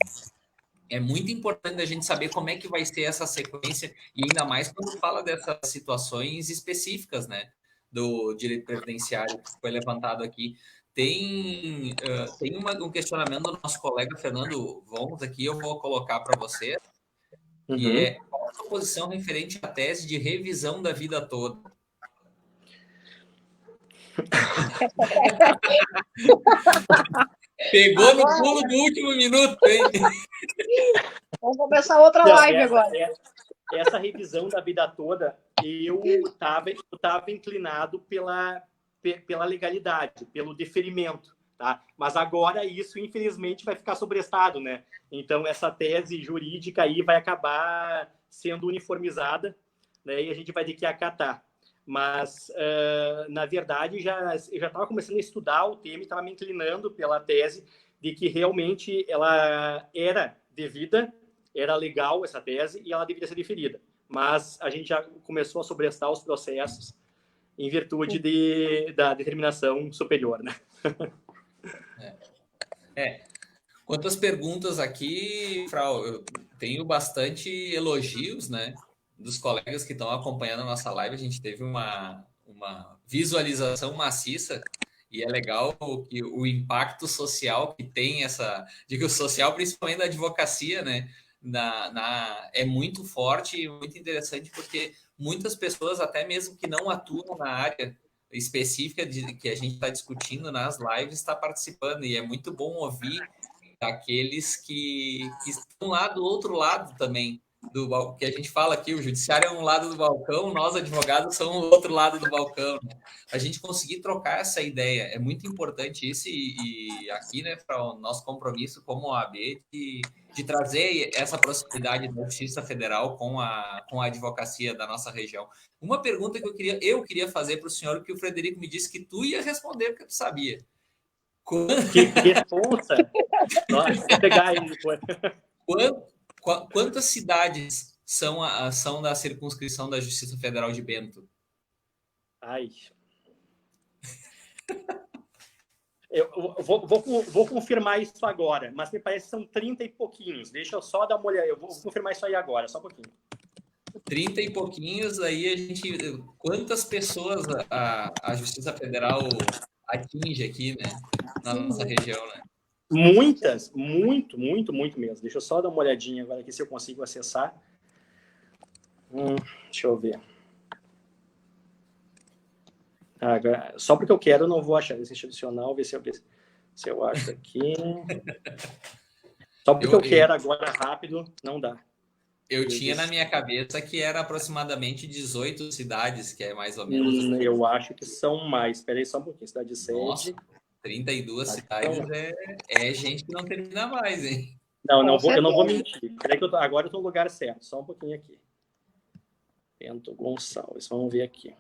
Speaker 1: muito importante a gente saber como é que vai ser essa sequência, e ainda mais quando fala dessas situações específicas, né, do direito previdenciário que foi levantado aqui. Tem um questionamento do nosso colega Fernando Vons aqui, eu vou colocar para você, que é qual a sua posição referente à tese de revisão da vida toda? Pegou no pulo do último minuto, hein?
Speaker 3: Vamos começar outra live agora.
Speaker 2: Essa revisão da vida toda, eu estava inclinado pela legalidade, pelo deferimento, tá? Mas agora isso, infelizmente, vai ficar sobrestado, né? Então, essa tese jurídica aí vai acabar sendo uniformizada, né? E a gente vai ter que acatar. Mas, na verdade, eu já estava começando a estudar o tema e estava me inclinando pela tese de que realmente ela era devida, era legal essa tese e ela deveria ser deferida. Mas a gente já começou a sobrestar os processos em virtude da determinação superior, né?
Speaker 1: Quantas perguntas aqui, Frau, eu tenho bastante elogios, né, dos colegas que estão acompanhando a nossa live. A gente teve uma visualização maciça e é legal que o impacto social que tem digo social, principalmente da advocacia, né, é muito forte e muito interessante, porque muitas pessoas, até mesmo que não atuam na área específica que a gente está discutindo nas lives, está participando, e é muito bom ouvir daqueles que estão lá do outro lado também, do que a gente fala aqui, o judiciário é um lado do balcão, nós advogados somos o outro lado do balcão, né? A gente conseguir trocar essa ideia, é muito importante isso, e aqui, né, para o nosso compromisso como OAB, de trazer essa proximidade da Justiça Federal com a advocacia da nossa região. Uma pergunta que eu queria fazer para o senhor, que o Frederico me disse que tu ia responder, porque tu sabia.
Speaker 2: Que responsa! Nossa, vou pegar aí depois.
Speaker 1: Quantas cidades são da circunscrição da Justiça Federal de Bento?
Speaker 2: Ai. Eu vou confirmar isso agora, mas me parece que são 30 e pouquinhos. Deixa eu só dar uma olhada. Eu vou confirmar isso aí agora, só um pouquinho.
Speaker 1: 30 e pouquinhos, aí a gente... Quantas pessoas a Justiça Federal atinge aqui, né? Na nossa região, né?
Speaker 2: Muitas, muito mesmo. Deixa eu só dar uma olhadinha agora aqui se eu consigo acessar. Deixa eu ver. Agora, só porque eu quero, eu não vou achar esse institucional, ver se eu acho aqui. Só porque eu quero agora rápido, não dá.
Speaker 1: Eu tinha na minha cabeça que era aproximadamente 18 cidades, que é mais ou menos.
Speaker 2: Eu acho que são mais. Espera aí só um pouquinho. Cidade sede.
Speaker 1: Nossa, 32 cidades é gente que não termina mais, hein?
Speaker 2: Não, eu não vou mentir. Peraí que agora eu estou no lugar certo. Só um pouquinho aqui. Bento Gonçalves. Vamos ver aqui.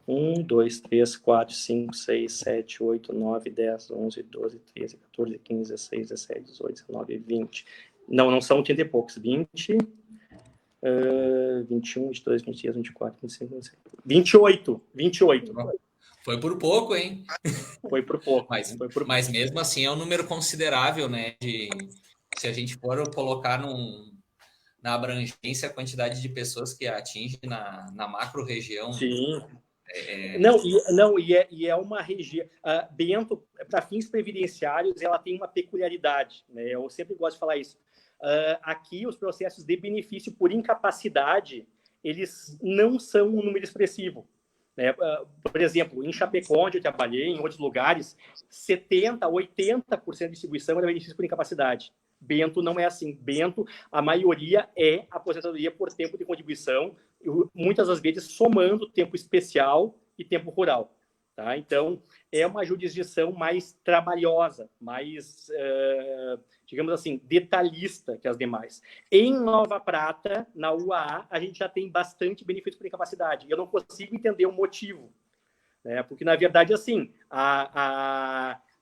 Speaker 2: 1, 2, 3, 4, 5, 6, 7, 8, 9, 10, 11, 12, 13, 14, 15, 16, 17, 18, 19, 20. Não são 30 e poucos. 20, 21, 22, 23, 24, 25, 26. 28.
Speaker 1: Foi por pouco, hein?
Speaker 2: Foi por pouco.
Speaker 1: Mas mesmo assim é um número considerável, né? Se a gente for colocar na abrangência a quantidade de pessoas que atinge na macro-região.
Speaker 2: Sim. E é uma região... Bento, para fins previdenciários, ela tem uma peculiaridade, né? Eu sempre gosto de falar isso. Aqui, os processos de benefício por incapacidade, eles não são um número expressivo. né? Por exemplo, em Chapecó, onde eu trabalhei, em outros lugares, 70%, 80% de distribuição era benefício por incapacidade. Bento não é assim. Bento, a maioria é aposentadoria por tempo de contribuição, muitas das vezes somando tempo especial e tempo rural. Tá? Então, é uma jurisdição mais trabalhosa, mais, digamos assim, detalhista que as demais. Em Nova Prata, na UAA, a gente já tem bastante benefício por incapacidade. Eu não consigo entender o motivo, né? Porque, na verdade, assim,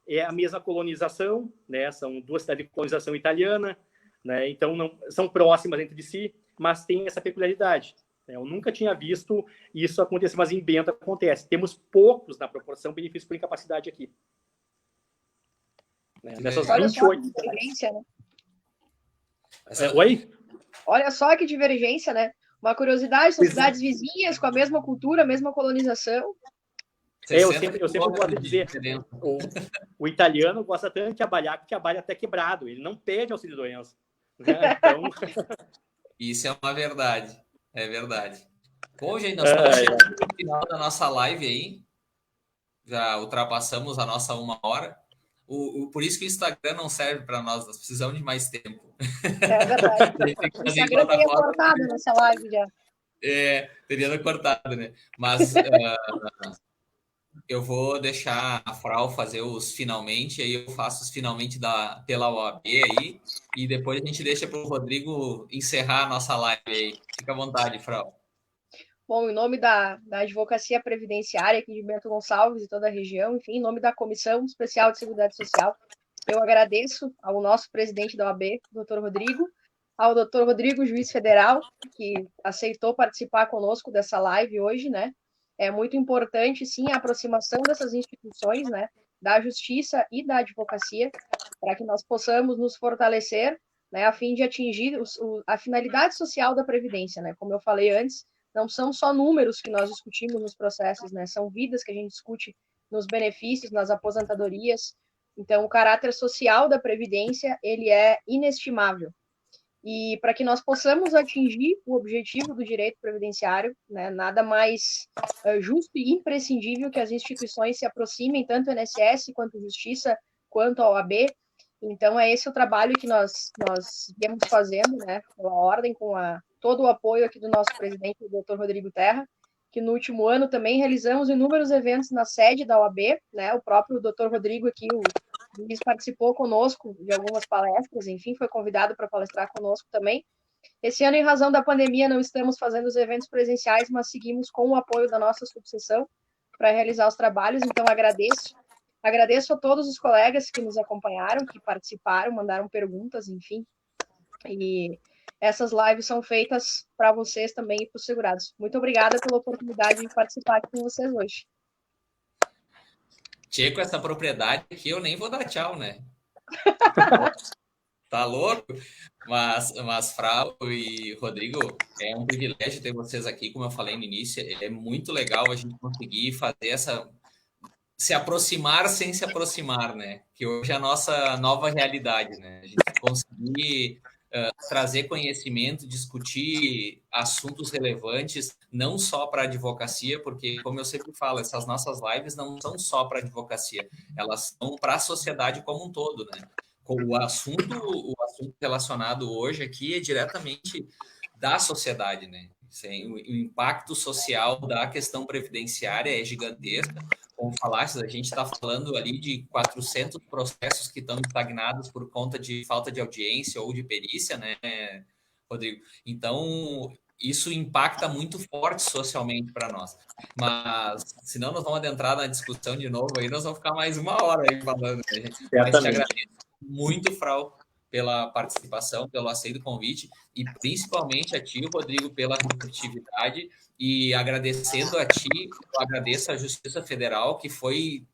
Speaker 2: é a mesma colonização, né? São duas cidades de colonização italiana, né? Então, não, são próximas entre si, mas tem essa peculiaridade. Eu nunca tinha visto isso acontecer, mas em Bento acontece. Temos poucos na proporção benefícios por incapacidade aqui. Nessas 28 cidades.
Speaker 3: Né?
Speaker 2: Oi?
Speaker 3: Olha só que divergência, né? Uma curiosidade, são cidades vizinhas, com a mesma cultura, a mesma colonização.
Speaker 2: Eu sempre gosto de dizer, o italiano gosta tanto de trabalhar que trabalha até quebrado. Ele não pede auxílio-doença. Né? Então...
Speaker 1: Isso é uma verdade. É verdade. Bom, gente, nós estamos chegando no final da nossa live aí. Já ultrapassamos a nossa 1 hora. Por isso que o Instagram não serve para nós precisamos de mais tempo.
Speaker 3: É verdade. O Instagram teria cortado nessa live já.
Speaker 1: Teria cortado, né? Mas eu vou deixar a Frau fazer os finalmente, aí eu faço os finalmente pela OAB aí, e depois a gente deixa para o Rodrigo encerrar a nossa live aí. Fica à vontade, Frau.
Speaker 3: Bom, em nome da Advocacia Previdenciária aqui de Bento Gonçalves e toda a região, enfim, em nome da Comissão Especial de Seguridade Social, eu agradeço ao nosso presidente da OAB, doutor Rodrigo, ao doutor Rodrigo, juiz federal, que aceitou participar conosco dessa live hoje, né? É muito importante, sim, a aproximação dessas instituições, né, da justiça e da advocacia, para que nós possamos nos fortalecer, né, a fim de atingir a finalidade social da Previdência, né? Como eu falei antes, não são só números que nós discutimos nos processos, né? São vidas que a gente discute nos benefícios, nas aposentadorias. Então, o caráter social da Previdência, ele é inestimável. E para que nós possamos atingir o objetivo do direito previdenciário, né, nada mais justo e imprescindível que as instituições se aproximem, tanto o INSS quanto a Justiça, quanto a OAB. Então, é esse o trabalho que nós viemos fazendo, né, pela ordem, com todo o apoio aqui do nosso presidente, o doutor Rodrigo Terra, que no último ano também realizamos inúmeros eventos na sede da OAB, né, o próprio doutor Rodrigo aqui, o Luiz, participou conosco de algumas palestras, enfim, foi convidado para palestrar conosco também. Esse ano, em razão da pandemia, não estamos fazendo os eventos presenciais, mas seguimos com o apoio da nossa subseção para realizar os trabalhos, então agradeço a todos os colegas que nos acompanharam, que participaram, mandaram perguntas, enfim, e essas lives são feitas para vocês também e para os segurados. Muito obrigada pela oportunidade de participar aqui com vocês hoje.
Speaker 1: Tchê, com essa propriedade aqui, eu nem vou dar tchau, né? Tá louco? Mas Frau e Rodrigo, é um privilégio ter vocês aqui, como eu falei no início, é muito legal a gente conseguir fazer se aproximar sem se aproximar, né? Que hoje é a nossa nova realidade, né? A gente conseguir trazer conhecimento, discutir assuntos relevantes, não só para a advocacia, porque, como eu sempre falo, essas nossas lives não são só para a advocacia, elas são para a sociedade como um todo, né? O assunto relacionado hoje aqui é diretamente da sociedade, né? O impacto social da questão previdenciária é gigantesca. Como falaste, a gente está falando ali de 400 processos que estão estagnados por conta de falta de audiência ou de perícia, né, Rodrigo? Então, isso impacta muito forte socialmente para nós. Mas, senão nós vamos adentrar na discussão de novo aí, nós vamos ficar mais 1 hora aí falando, né, gente? Mas te agradeço muito, Frau, pela participação, pelo aceito convite, e principalmente a ti, Rodrigo, pela receptividade, e agradecendo a ti, eu agradeço à Justiça Federal, que foi,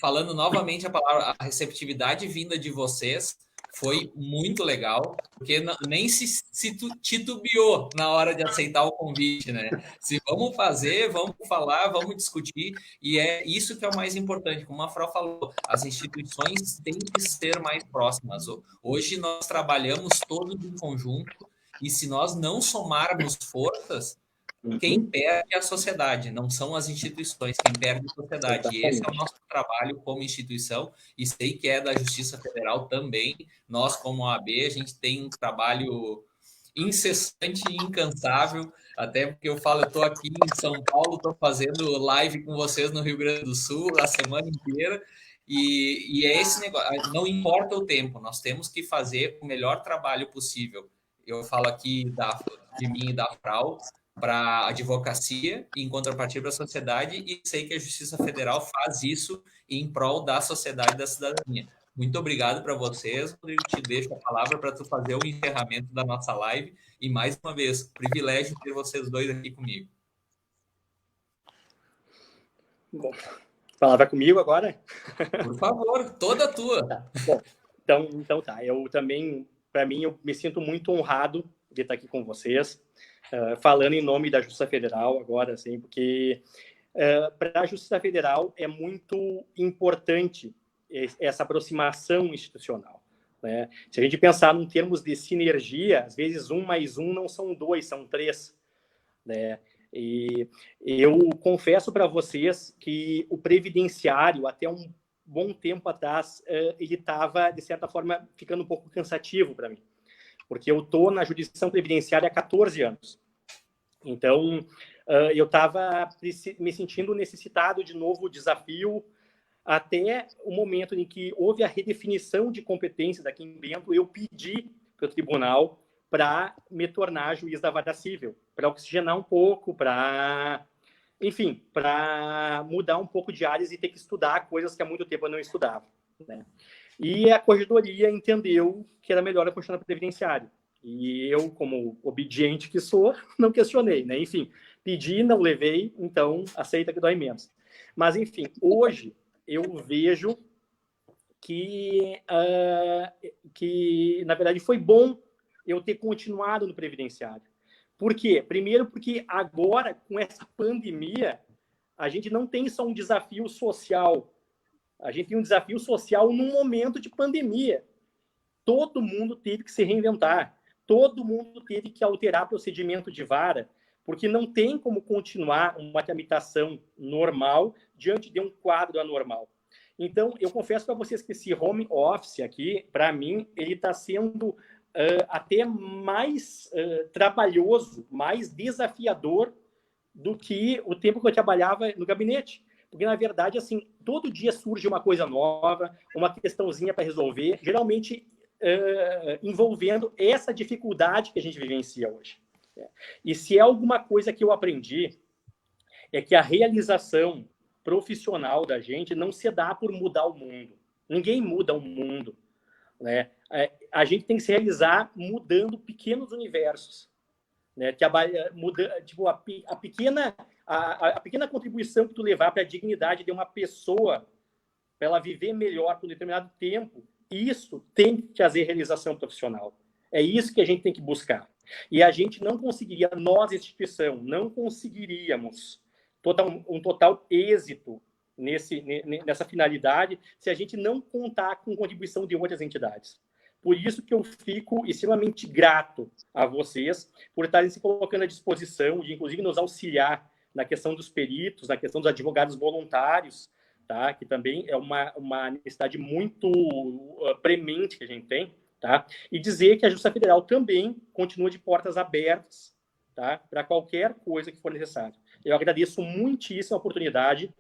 Speaker 1: falando novamente a palavra, a receptividade vinda de vocês foi muito legal, porque nem se titubeou na hora de aceitar o convite, né? Se vamos fazer, vamos falar, vamos discutir, e é isso que é o mais importante. Como a Frau falou, as instituições têm que ser mais próximas. Hoje nós trabalhamos todos em conjunto, e se nós não somarmos forças, quem perde é a sociedade, não são as instituições, quem perde é a sociedade. E esse é o nosso trabalho como instituição, e sei que é da Justiça Federal também. Nós, como OAB, a gente tem um trabalho incessante e incansável, até porque eu falo, eu estou aqui em São Paulo, estou fazendo live com vocês no Rio Grande do Sul a semana inteira, e é esse negócio, não importa o tempo, nós temos que fazer o melhor trabalho possível. Eu falo aqui de mim e da Frau, para a advocacia, em contrapartida para a sociedade, e sei que a Justiça Federal faz isso em prol da sociedade e da cidadania. Muito obrigado para vocês. Rodrigo, te deixo a palavra para tu fazer o encerramento da nossa live. E mais uma vez, privilégio ter vocês dois aqui comigo.
Speaker 2: Bom, palavra comigo agora?
Speaker 1: Por favor, toda tua.
Speaker 2: Tá. Bom, então tá. Eu também, para mim, eu me sinto muito honrado de estar aqui com vocês, falando em nome da Justiça Federal agora, assim, porque para a Justiça Federal é muito importante essa aproximação institucional, né? Se a gente pensar em termos de sinergia, às vezes 1 mais 1 não são 2, são 3, né? E eu confesso para vocês que o previdenciário, até um bom tempo atrás, ele estava, de certa forma, ficando um pouco cansativo para mim, porque eu estou na jurisdição previdenciária há 14 anos. Então, eu estava me sentindo necessitado de novo desafio, até o momento em que houve a redefinição de competências aqui em Bento, eu pedi para o tribunal para me tornar juiz da vara civil, para oxigenar um pouco, para, enfim, para mudar um pouco de áreas e ter que estudar coisas que há muito tempo eu não estudava, né? E a corregedoria entendeu que era melhor eu continuar no previdenciário. E eu, como obediente que sou, não questionei, né? Enfim, pedi, não levei, então aceita que dói menos. Mas, enfim, hoje eu vejo que na verdade, foi bom eu ter continuado no previdenciário. Por quê? Primeiro, porque agora, com essa pandemia, a gente não tem só um desafio social, a gente tem um desafio social num momento de pandemia. Todo mundo teve que se reinventar, todo mundo teve que alterar procedimento de vara, porque não tem como continuar uma tramitação normal diante de um quadro anormal. Então, eu confesso para vocês que esse home office aqui, para mim, ele está sendo até mais trabalhoso, mais desafiador do que o tempo que eu trabalhava no gabinete. Porque, na verdade, assim, todo dia surge uma coisa nova, uma questãozinha para resolver, geralmente envolvendo essa dificuldade que a gente vivencia hoje. E se é alguma coisa que eu aprendi, é que a realização profissional da gente não se dá por mudar o mundo. Ninguém muda o mundo, né? A gente tem que se realizar mudando pequenos universos, né? Tipo, a pequena contribuição que tu levar para a dignidade de uma pessoa, para ela viver melhor por um determinado tempo, isso tem que trazer realização profissional. É isso que a gente tem que buscar. E a gente não conseguiria, nós, instituição, não conseguiríamos um total êxito nessa finalidade se a gente não contar com contribuição de outras entidades. Por isso que eu fico extremamente grato a vocês por estarem se colocando à disposição de, inclusive, nos auxiliar na questão dos peritos, na questão dos advogados voluntários, tá? Que também é uma necessidade muito premente que a gente tem, tá? E dizer que a Justiça Federal também continua de portas abertas, tá? Para qualquer coisa que for necessário. Eu agradeço muitíssimo a oportunidade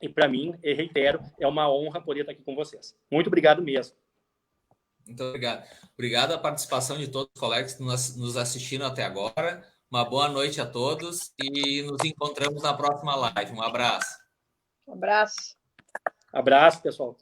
Speaker 2: e, para mim, eu reitero, é uma honra poder estar aqui com vocês. Muito obrigado mesmo.
Speaker 1: Muito obrigado. Obrigado à participação de todos os colegas que nos assistiram até agora. Uma boa noite a todos e nos encontramos na próxima live. Um abraço.
Speaker 3: Um abraço.
Speaker 2: Abraço, pessoal.